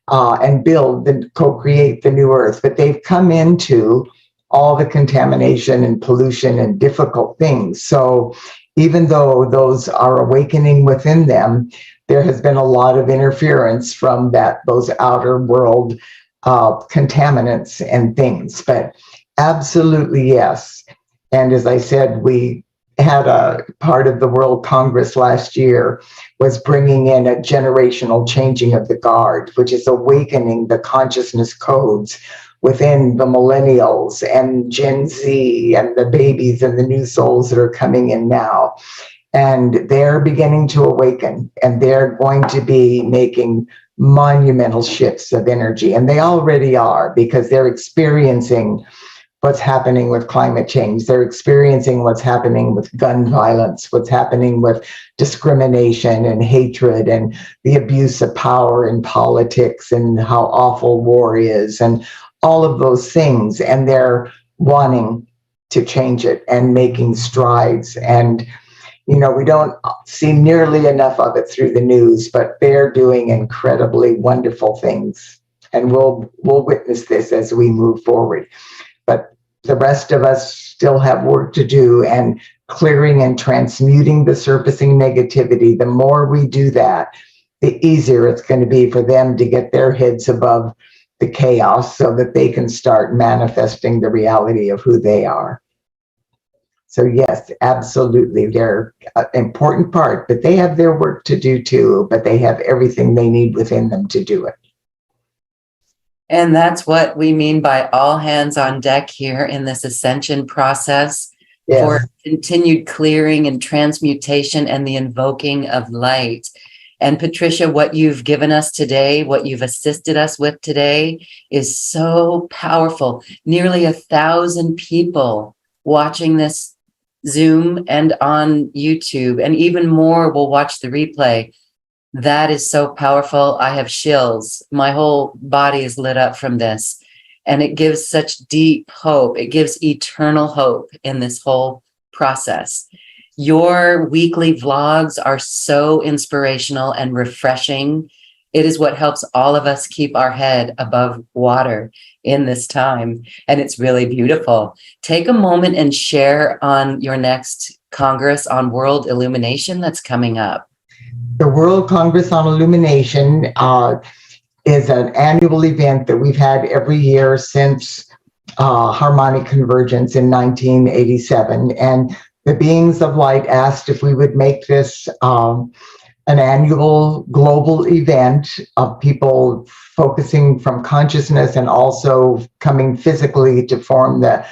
and build and co-create the new Earth. But they've come into all the contamination and pollution and difficult things. So even though those are awakening within them, there has been a lot of interference from those outer world contaminants and things. But absolutely yes. And as I said, we had a part of the World Congress last year was bringing in a generational changing of the guard, which is awakening the consciousness codes within the millennials and Gen Z and the babies and the new souls that are coming in now. And they're beginning to awaken, and they're going to be making monumental shifts of energy. And they already are, because they're experiencing what's happening with climate change. They're experiencing what's happening with gun violence, what's happening with discrimination and hatred and the abuse of power in politics and how awful war is and all of those things, and they're wanting to change it and making strides. And we don't see nearly enough of it through the news, but they're doing incredibly wonderful things. And we'll witness this as we move forward. But the rest of us still have work to do, and clearing and transmuting the surfacing negativity. The more we do that, the easier it's going to be for them to get their heads above the chaos so that they can start manifesting the reality of who they are. So yes, absolutely, they're an important part, but they have their work to do too, but they have everything they need within them to do it. And that's what we mean by all hands on deck here in this ascension process. Yes. For continued clearing and transmutation and the invoking of light. And Patricia, what you've given us today, what you've assisted us with today is so powerful. Nearly 1,000 people watching this Zoom and on YouTube, and even more will watch the replay. That is so powerful. I have chills. My whole body is lit up from this. And it gives such deep hope. It gives eternal hope in this whole process. Your weekly vlogs are so inspirational and refreshing. It is what helps all of us keep our head above water in this time. And it's really beautiful. Take a moment and share on your next Congress on World Illumination that's coming up. The World Congress on Illumination is an annual event that we've had every year since harmonic convergence in 1987. And the beings of light asked if we would make this an annual global event of people focusing from consciousness and also coming physically to form the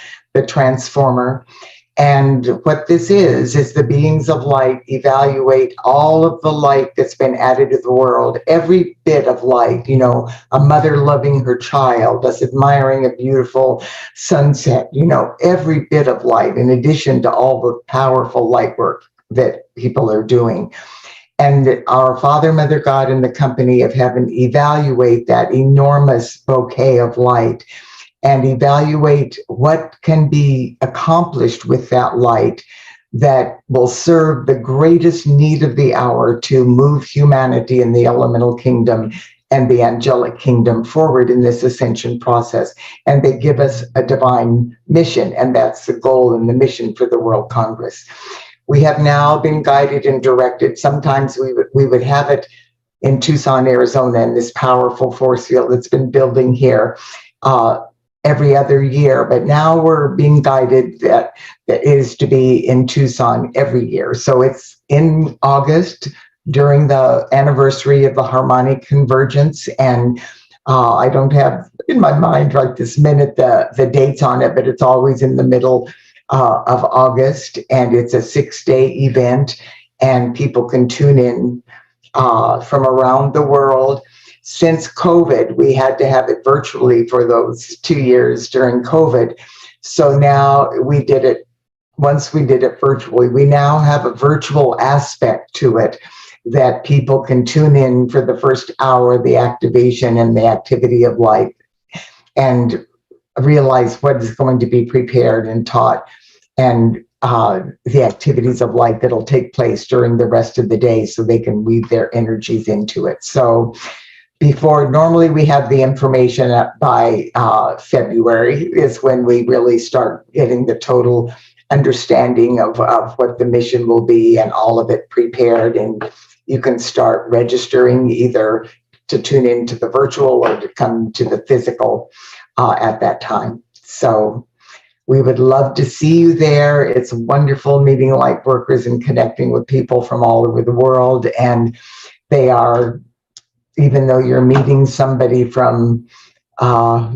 transformer. And what this is the beings of light evaluate all of the light that's been added to the world, every bit of light, a mother loving her child, us admiring a beautiful sunset, every bit of light, in addition to all the powerful light work that people are doing. And our Father, Mother, God, and the company of heaven evaluate that enormous bouquet of light and evaluate what can be accomplished with that light that will serve the greatest need of the hour to move humanity in the elemental kingdom and the angelic kingdom forward in this ascension process. And they give us a divine mission, and that's the goal and the mission for the World Congress. We have now been guided and directed. Sometimes we would have it in Tucson, Arizona, in this powerful force field that's been building here every other year, but now we're being guided that is to be in Tucson every year. So it's in August during the anniversary of the harmonic convergence, and I don't have in my mind right this minute the dates on it, but it's always in the middle of August, and it's a 6-day event, and people can tune in from around the world. Since COVID, we had to have it virtually for those 2 years during COVID. So now we did it, once we did it virtually, we now have a virtual aspect to it that people can tune in for the first hour, the activation and the activity of light, and realize what is going to be prepared and taught, and the activities of light that'll take place during the rest of the day so they can weave their energies into it. So before, normally we have the information by February is when we really start getting the total understanding of what the mission will be and all of it prepared. And you can start registering either to tune into the virtual or to come to the physical at that time. So we would love to see you there. It's wonderful meeting light workers and connecting with people from all over the world. And they are, even though you're meeting somebody from Namibia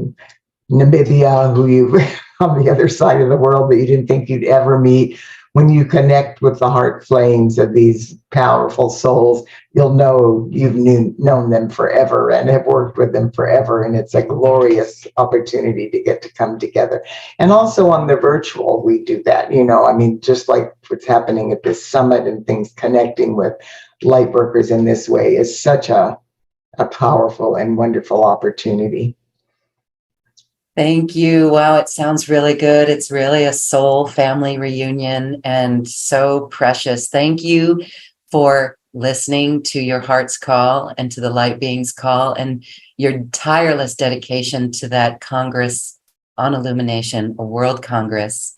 who you on the other side of the world that you didn't think you'd ever meet, when you connect with the heart flames of these powerful souls, you'll know you've known them forever and have worked with them forever. And it's a glorious opportunity to get to come together. And also on the virtual, we do that, just like what's happening at this summit and things, connecting with light workers in this way is such a powerful and wonderful opportunity. Thank you. Wow, it sounds really good. It's really a soul family reunion and so precious. Thank you for listening to your heart's call and to the light being's call and your tireless dedication to that Congress on Illumination, a World Congress.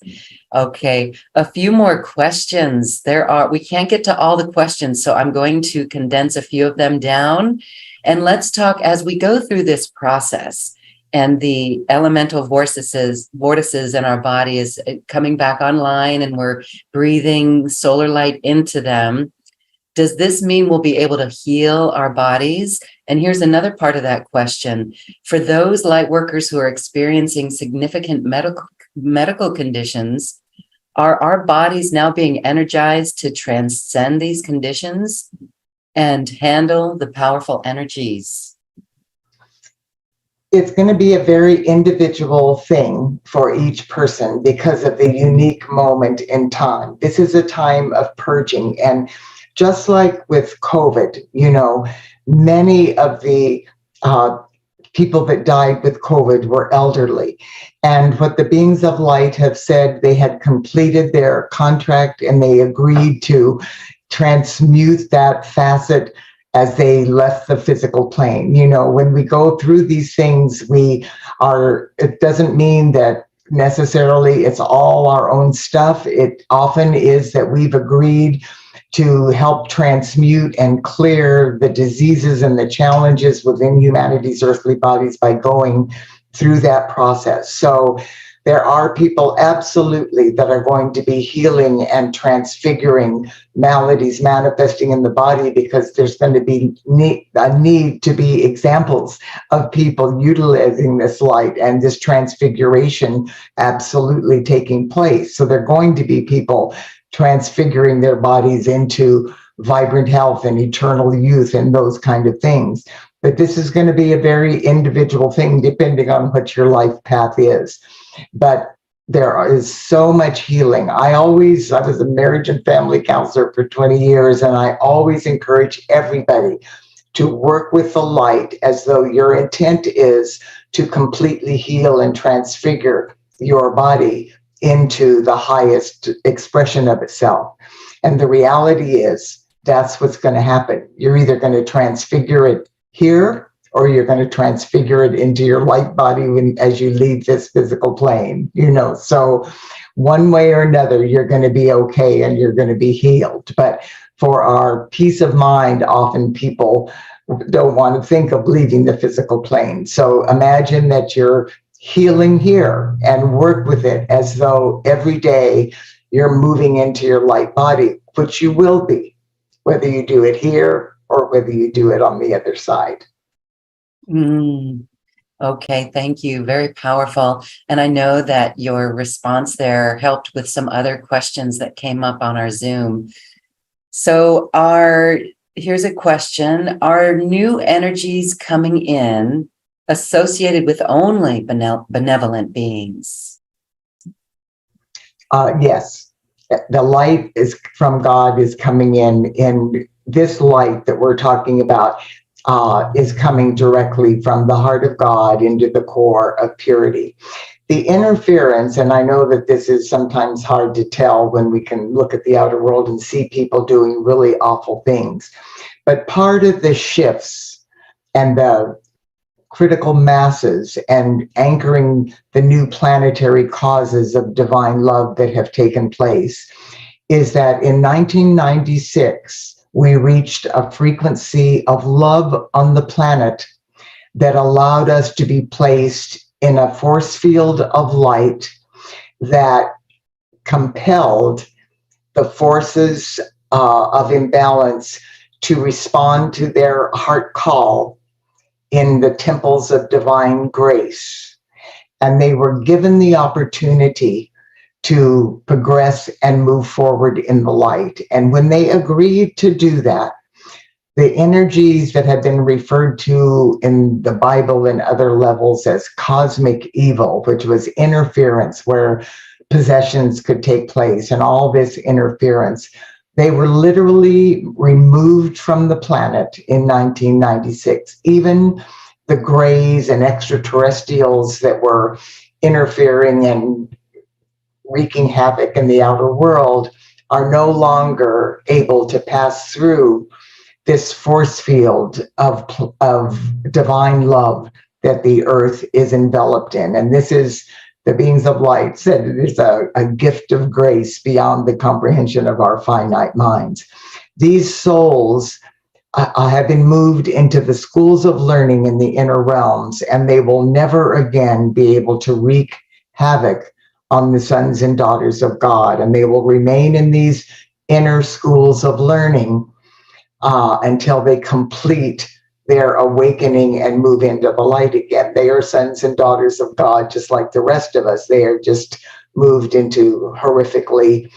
Okay, a few more questions. We can't get to all the questions, so I'm going to condense a few of them down. And let's talk as we go through this process. And the elemental vortices in our body is coming back online and we're breathing solar light into them. Does this mean we'll be able to heal our bodies? And here's another part of that question. For those light workers who are experiencing significant medical conditions, are our bodies now being energized to transcend these conditions and handle the powerful energies? It's going to be a very individual thing for each person because of the unique moment in time. This is a time of purging. And just like with COVID, many of the people that died with COVID were elderly. And what the beings of light have said, they had completed their contract and they agreed to transmute that facet as they left the physical plane. When we go through these things, it doesn't mean that necessarily it's all our own stuff. It often is that we've agreed to help transmute and clear the diseases and the challenges within humanity's earthly bodies by going through that process. So there are people absolutely that are going to be healing and transfiguring maladies manifesting in the body because there's going to be a need to be examples of people utilizing this light and this transfiguration absolutely taking place. So there are going to be people transfiguring their bodies into vibrant health and eternal youth and those kind of things. But this is going to be a very individual thing depending on what your life path is. But there is so much healing. I was a marriage and family counselor for 20 years, and I always encourage everybody to work with the light as though your intent is to completely heal and transfigure your body into the highest expression of itself. And the reality is that's what's going to happen. You're either going to transfigure it here or you're going to transfigure it into your light body as you leave this physical plane, So one way or another, you're going to be okay and you're going to be healed. But for our peace of mind, often people don't want to think of leaving the physical plane. So imagine that you're healing here and work with it as though every day you're moving into your light body, which you will be, whether you do it here or whether you do it on the other side. Okay, thank you. Very powerful. And I know that your response there helped with some other questions that came up on our Zoom. So here's a question. Are new energies coming in associated with only benevolent beings? Yes. The light is from God is coming in this light that we're talking about is coming directly from the heart of God into the core of purity. The interference, and I know that this is sometimes hard to tell when we can look at the outer world and see people doing really awful things, but part of the shifts and the critical masses and anchoring the new planetary causes of divine love that have taken place is that in 1996, we reached a frequency of love on the planet that allowed us to be placed in a force field of light that compelled the forces of imbalance to respond to their heart call in the temples of divine grace. And they were given the opportunity to progress and move forward in the light. And when they agreed to do that, the energies that have been referred to in the Bible and other levels as cosmic evil, which was interference where possessions could take place and all this interference, they were literally removed from the planet in 1996. Even the grays and extraterrestrials that were interfering and wreaking havoc in the outer world are no longer able to pass through this force field of divine love that the earth is enveloped in. And this is, the beings of light said, it is a gift of grace beyond the comprehension of our finite minds. These souls have been moved into the schools of learning in the inner realms, and they will never again be able to wreak havoc on the sons and daughters of God. And they will remain in these inner schools of learning until they complete their awakening and move into the light again. They are sons and daughters of God, just like the rest of us. They are just moved into horrifically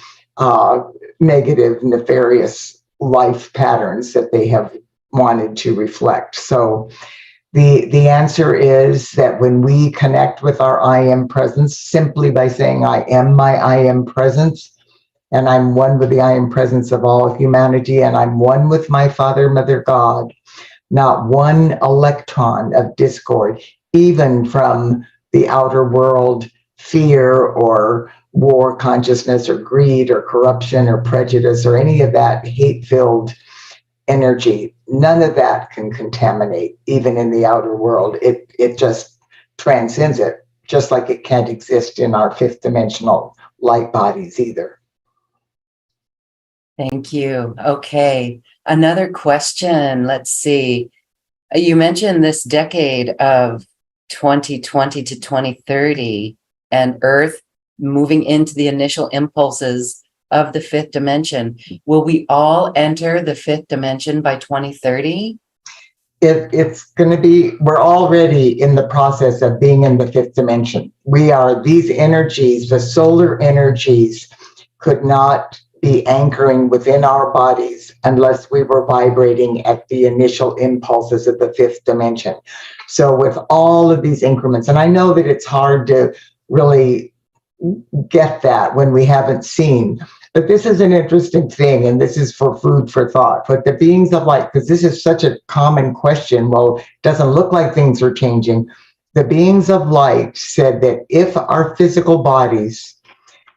negative, nefarious life patterns that they have wanted to reflect. So the answer is that when we connect with our I am presence, simply by saying, I am my I am presence, and I'm one with the I am presence of all humanity, and I'm one with my Father, Mother, God, not one electron of discord, even from the outer world, fear or war consciousness or greed or corruption or prejudice or any of that hate-filled energy. None of that can contaminate, even in the outer world. It just transcends it, just like it can't exist in our fifth dimensional light bodies either. Thank you. Okay. Another question. Let's see. You mentioned this decade of 2020 to 2030 and Earth moving into the initial impulses of the fifth dimension. Will we all enter the fifth dimension by 2030? It's going to be, we're already in the process of being in the fifth dimension. We are, these energies, the solar energies, could not be anchoring within our bodies unless we were vibrating at the initial impulses of the fifth dimension. So with all of these increments, and I know that it's hard to really get that when we haven't seen, but this is an interesting thing, and this is for food for thought. But the beings of light, because this is such a common question, well, it doesn't look like things are changing. The beings of light said that if our physical bodies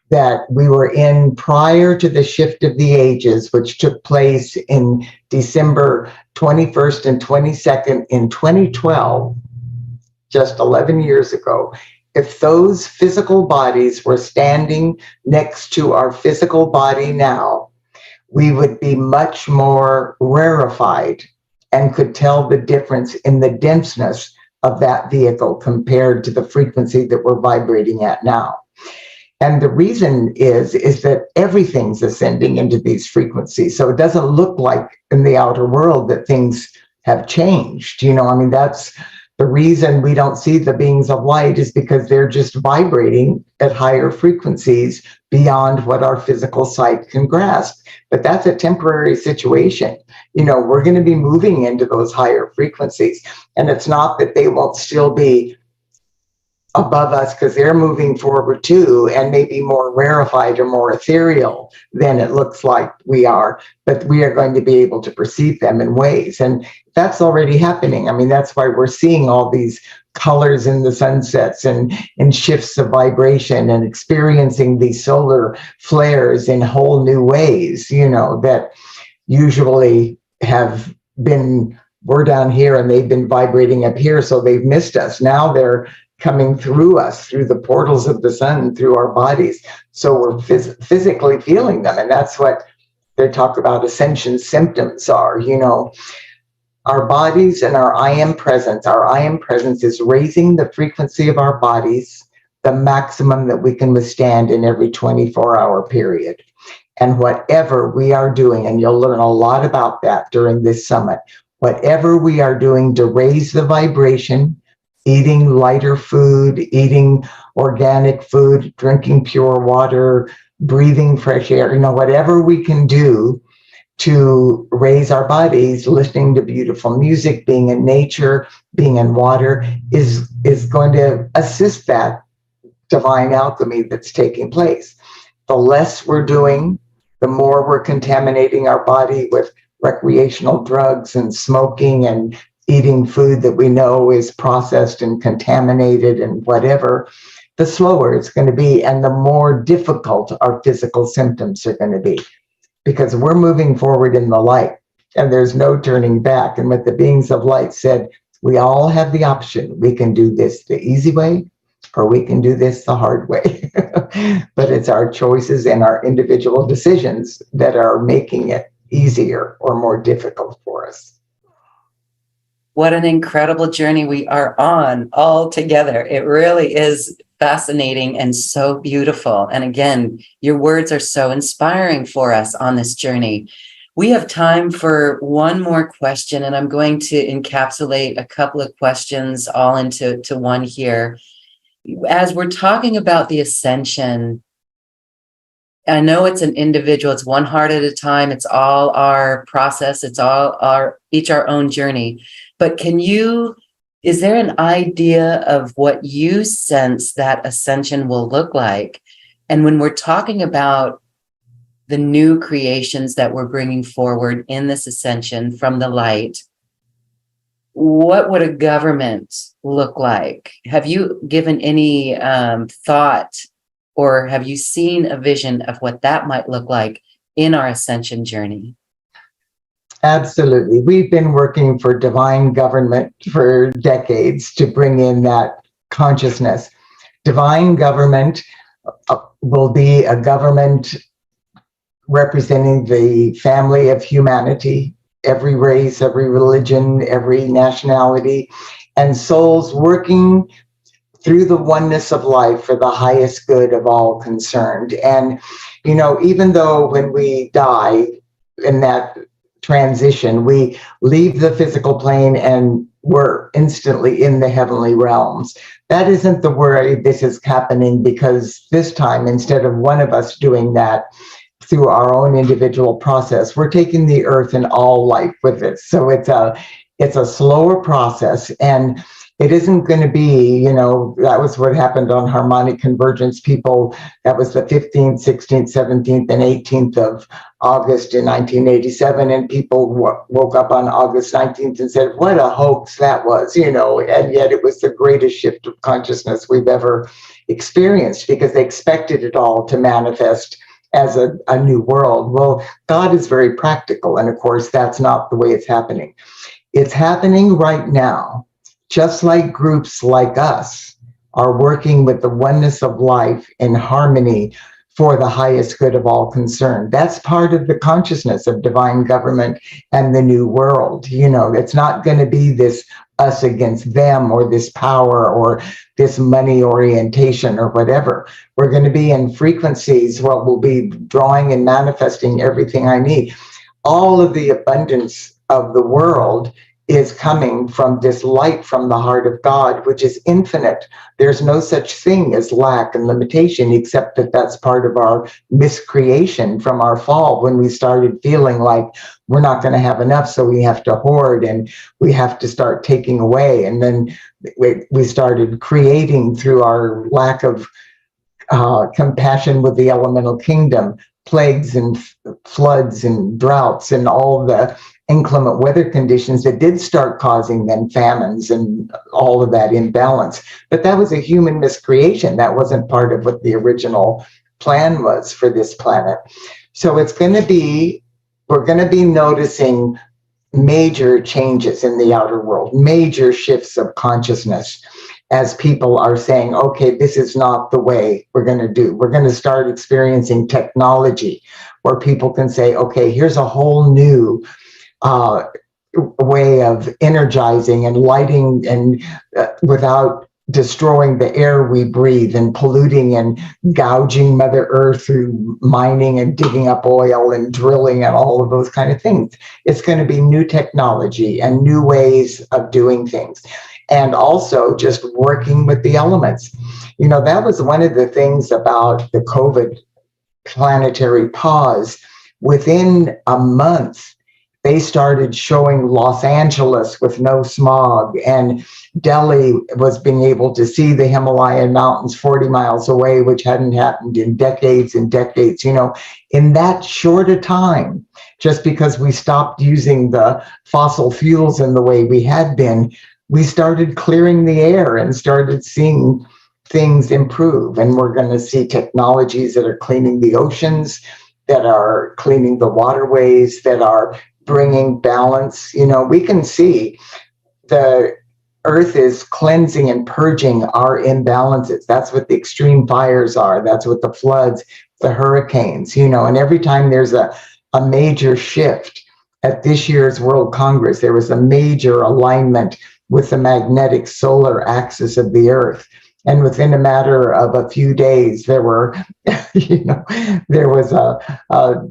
that we were in prior to the shift of the ages, which took place in December 21st and 22nd in 2012, just 11 years ago, if those physical bodies were standing next to our physical body now, we would be much more rarefied and could tell the difference in the denseness of that vehicle compared to the frequency that we're vibrating at now. And the reason is that everything's ascending into these frequencies. So it doesn't look like in the outer world that things have changed. You know, I mean, that's the reason we don't see the beings of light, is because they're just vibrating at higher frequencies beyond what our physical sight can grasp. But that's a temporary situation. You know, we're going to be moving into those higher frequencies. And it's not that they won't still be above us, because they're moving forward too, and maybe more rarefied or more ethereal than it looks like we are, but we are going to be able to perceive them in ways, and that's already happening. I mean, that's why we're seeing all these colors in the sunsets and shifts of vibration and experiencing these solar flares in whole new ways, you know, that usually have been, we're down here and they've been vibrating up here, so they've missed us. Now they're coming through us, through the portals of the sun, through our bodies. So we're physically feeling them. And that's what they talk about ascension symptoms are, you know, our bodies and our I am presence. Our I am presence is raising the frequency of our bodies, the maximum that we can withstand in every 24-hour period. And whatever we are doing, and you'll learn a lot about that during this summit, whatever we are doing to raise the vibration, eating lighter food, eating organic food, drinking pure water, breathing fresh air, you know, whatever we can do to raise our bodies, listening to beautiful music, being in nature, being in water, is going to assist that divine alchemy that's taking place. The less we're doing, the more we're contaminating our body with recreational drugs and smoking and eating food that we know is processed and contaminated and whatever, the slower it's going to be and the more difficult our physical symptoms are going to be, because we're moving forward in the light and there's no turning back. And what the beings of light said, we all have the option. We can do this the easy way, or we can do this the hard way. But it's our choices and our individual decisions that are making it easier or more difficult for us. What an incredible journey we are on all together. It really is fascinating and so beautiful. And again, your words are so inspiring for us on this journey. We have time for one more question, and I'm going to encapsulate a couple of questions all into one here. As we're talking about the ascension, I know it's an individual, it's one heart at a time, it's all our process, it's all each our own journey. But is there an idea of what you sense that ascension will look like? And when we're talking about the new creations that we're bringing forward in this ascension from the light, what would a government look like? Have you given any thought, or have you seen a vision of what that might look like in our ascension journey? Absolutely. We've been working for divine government for decades to bring in that consciousness. Divine government will be a government representing the family of humanity, every race, every religion, every nationality, and souls working through the oneness of life for the highest good of all concerned. And, even though when we die in that transition, we leave the physical plane and we're instantly in the heavenly realms, that isn't the way this is happening, because this time, instead of one of us doing that through our own individual process, we're taking the earth and all life with it. So it's a slower process, and it isn't going to be, that was what happened on harmonic convergence. People, that was the 15th, 16th, 17th, and 18th of August in 1987. And people woke up on August 19th and said, what a hoax that was, and yet it was the greatest shift of consciousness we've ever experienced, because they expected it all to manifest as a new world. Well, God is very practical. And of course, that's not the way it's happening. It's happening right now. Just like groups like us are working with the oneness of life in harmony for the highest good of all concerned. That's part of the consciousness of divine government and the new world. It's not going to be this us against them, or this power, or this money orientation, or whatever. We're going to be in frequencies where we'll be drawing and manifesting everything I need. All of the abundance of the world is coming from this light from the heart of God, which is infinite. There's no such thing as lack and limitation, except that that's part of our miscreation from our fall, when we started feeling like we're not going to have enough, so we have to hoard and we have to start taking away. And then we started creating, through our lack of compassion with the elemental kingdom, plagues and floods and droughts and all the inclement weather conditions that did start causing then famines and all of that imbalance. But that was a human miscreation. That wasn't part of what the original plan was for this planet. So we're going to be noticing major changes in the outer world, major shifts of consciousness, as people are saying, okay, this is not the way we're going to do. We're going to start experiencing technology where people can say, okay, here's a whole new way of energizing and lighting, and without destroying the air we breathe and polluting and gouging Mother Earth through mining and digging up oil and drilling and all of those kind of things. It's going to be new technology and new ways of doing things. And also just working with the elements. That was one of the things about the COVID planetary pause. Within a month, they started showing Los Angeles with no smog, and Delhi was being able to see the Himalayan mountains 40 miles away, which hadn't happened in decades and decades. In that short a time, just because we stopped using the fossil fuels in the way we had been, we started clearing the air and started seeing things improve. And we're going to see technologies that are cleaning the oceans, that are cleaning the waterways, that are bringing balance. We can see the earth is cleansing and purging our imbalances. That's what the extreme fires are. That's what the floods, the hurricanes, and every time there's a major shift. At this year's World Congress, there was a major alignment with the magnetic solar axis of the earth. And within a matter of a few days, there were, there was a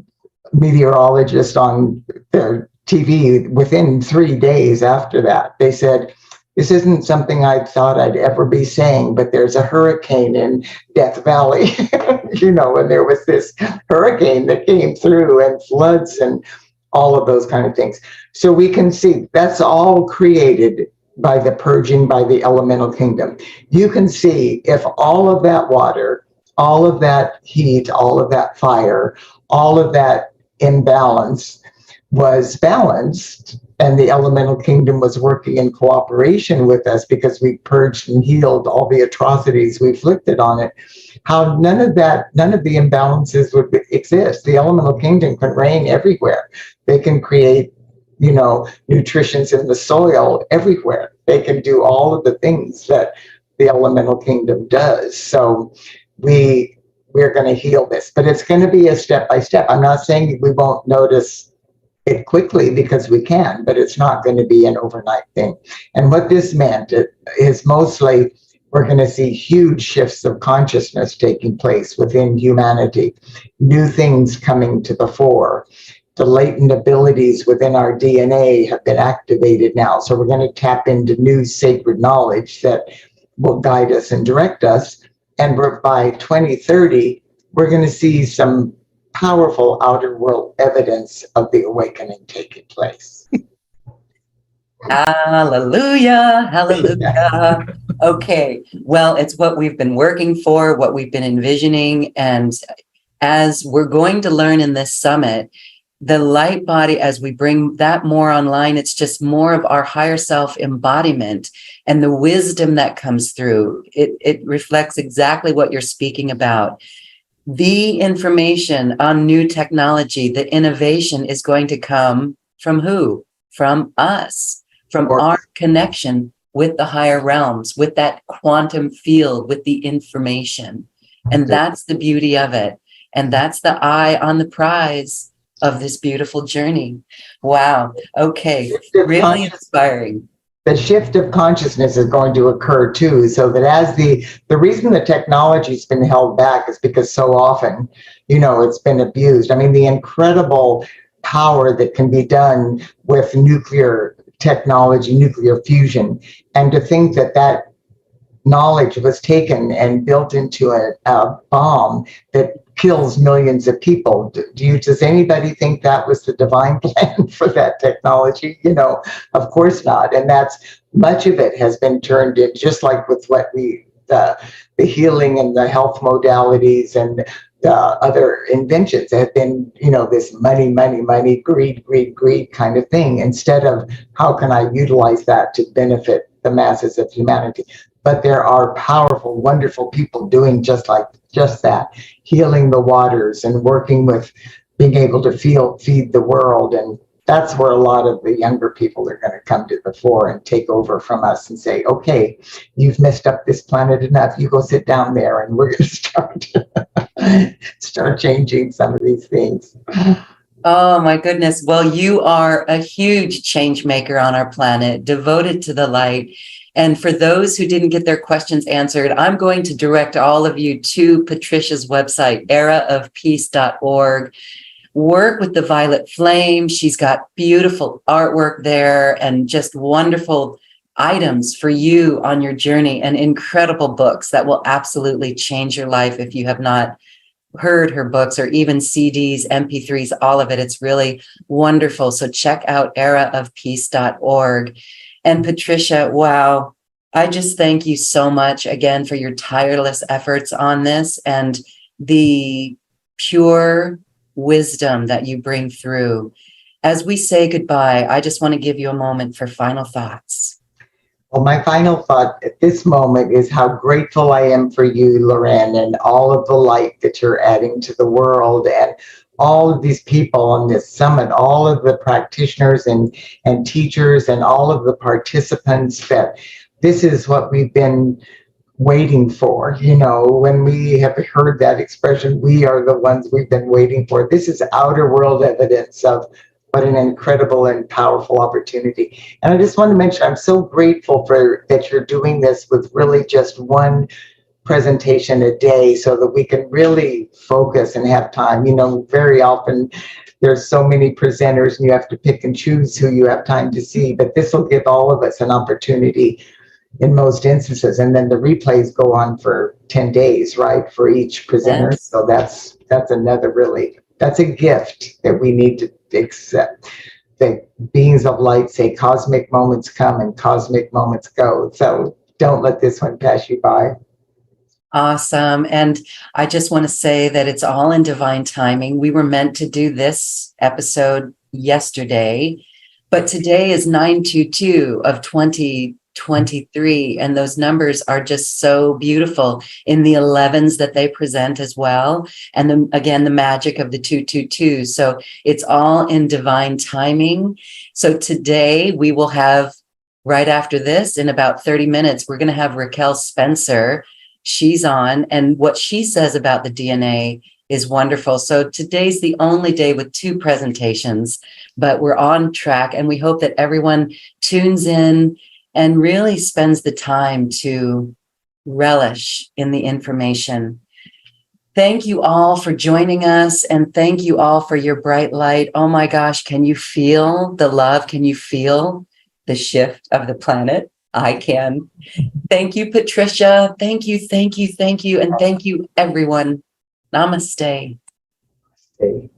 meteorologist on their TV within 3 days after that. They said, this isn't something I thought I'd ever be saying, but there's a hurricane in Death Valley, and there was this hurricane that came through, and floods and all of those kind of things. So we can see that's all created by the purging by the elemental kingdom. You can see if all of that water, all of that heat, all of that fire, all of that imbalance was balanced, and the elemental kingdom was working in cooperation with us because we purged and healed all the atrocities we inflicted on it, how none of the imbalances would exist. The elemental kingdom can reign everywhere. They can create, nutritions in the soil everywhere. They can do all of the things that the elemental kingdom does. So we're going to heal this, but it's going to be a step by step. I'm not saying we won't notice it quickly, because we can, but it's not going to be an overnight thing. And what this meant is mostly we're going to see huge shifts of consciousness taking place within humanity, new things coming to the fore. The latent abilities within our DNA have been activated now. So we're going to tap into new sacred knowledge that will guide us and direct us. And by 2030, we're going to see some powerful outer world evidence of the awakening taking place. Hallelujah, hallelujah. Okay, well, it's what we've been working for, what we've been envisioning. And as we're going to learn in this summit, the light body, as we bring that more online, it's just more of our higher self embodiment and the wisdom that comes through. It reflects exactly what you're speaking about. The information on new technology, the innovation is going to come from who? From us, from our connection with the higher realms, with that quantum field, with the information. And that's the beauty of it. And that's the eye on the prize of this beautiful journey. Wow. Okay. Really inspiring. The shift of consciousness is going to occur too, so that as the reason the technology's been held back is because so often, it's been abused. I mean, the incredible power that can be done with nuclear technology, nuclear fusion, and to think that knowledge was taken and built into a bomb that kills millions of people. Does anybody think that was the divine plan for that technology? Of course not. And that's much of it has been turned in, just like with what the healing and the health modalities and the other inventions have been, this money, greed kind of thing, instead of how can I utilize that to benefit the masses of humanity. But there are powerful, wonderful people doing just that, healing the waters and working with being able to feed the world. And that's where a lot of the younger people are going to come to the fore and take over from us and say, okay, you've messed up this planet enough. You go sit down there, and we're going to start changing some of these things. Oh my goodness. Well, you are a huge change maker on our planet, devoted to the light. And for those who didn't get their questions answered, I'm going to direct all of you to Patricia's website, eraofpeace.org. Work with the violet flame. She's got beautiful artwork there and just wonderful items for you on your journey, and incredible books that will absolutely change your life if you have not heard her books or even CDs, MP3s, all of it. It's really wonderful. So check out eraofpeace.org. And Patricia, wow, I just thank you so much again for your tireless efforts on this and the pure wisdom that you bring through. As we say goodbye, I just want to give you a moment for final thoughts. Well, my final thought at this moment is how grateful I am for you, Loren, and all of the light that you're adding to the world, and all of these people on this summit, all of the practitioners and teachers and all of the participants, that this is what we've been waiting for. You know, when we have heard that expression, we are the ones we've been waiting for. This is outer world evidence of what an incredible and powerful opportunity. And I just want to mention, I'm so grateful for that you're doing this with really just one presentation a day so that we can really focus and have time. You know, very often there's so many presenters and you have to pick and choose who you have time to see, but this will give all of us an opportunity in most instances. And then the replays go on for 10 days, right, for each presenter. Yes. So that's another really, that's a gift that we need to accept. The beings of light say cosmic moments come and cosmic moments go. So don't let this one pass you by. Awesome. And I just want to say that it's all in divine timing. We were meant to do this episode yesterday, but today is 9/22 of 2023. And those numbers are just so beautiful in the 11s that they present as well. And then again, the magic of the 222. So it's all in divine timing. So today we will have, right after this, in about 30 minutes, we're going to have Raquel Spencer. She's on, and what she says about the DNA is wonderful. So today's the only day with 2 presentations, but we're on track, and we hope that everyone tunes in and really spends the time to relish in the information. Thank you all for joining us, and thank you all for your bright light. Oh my gosh, can you feel the love? Can you feel the shift of the planet? I can. Thank you, Patricia. Thank you, thank you, thank you. And thank you, everyone. Namaste. Okay.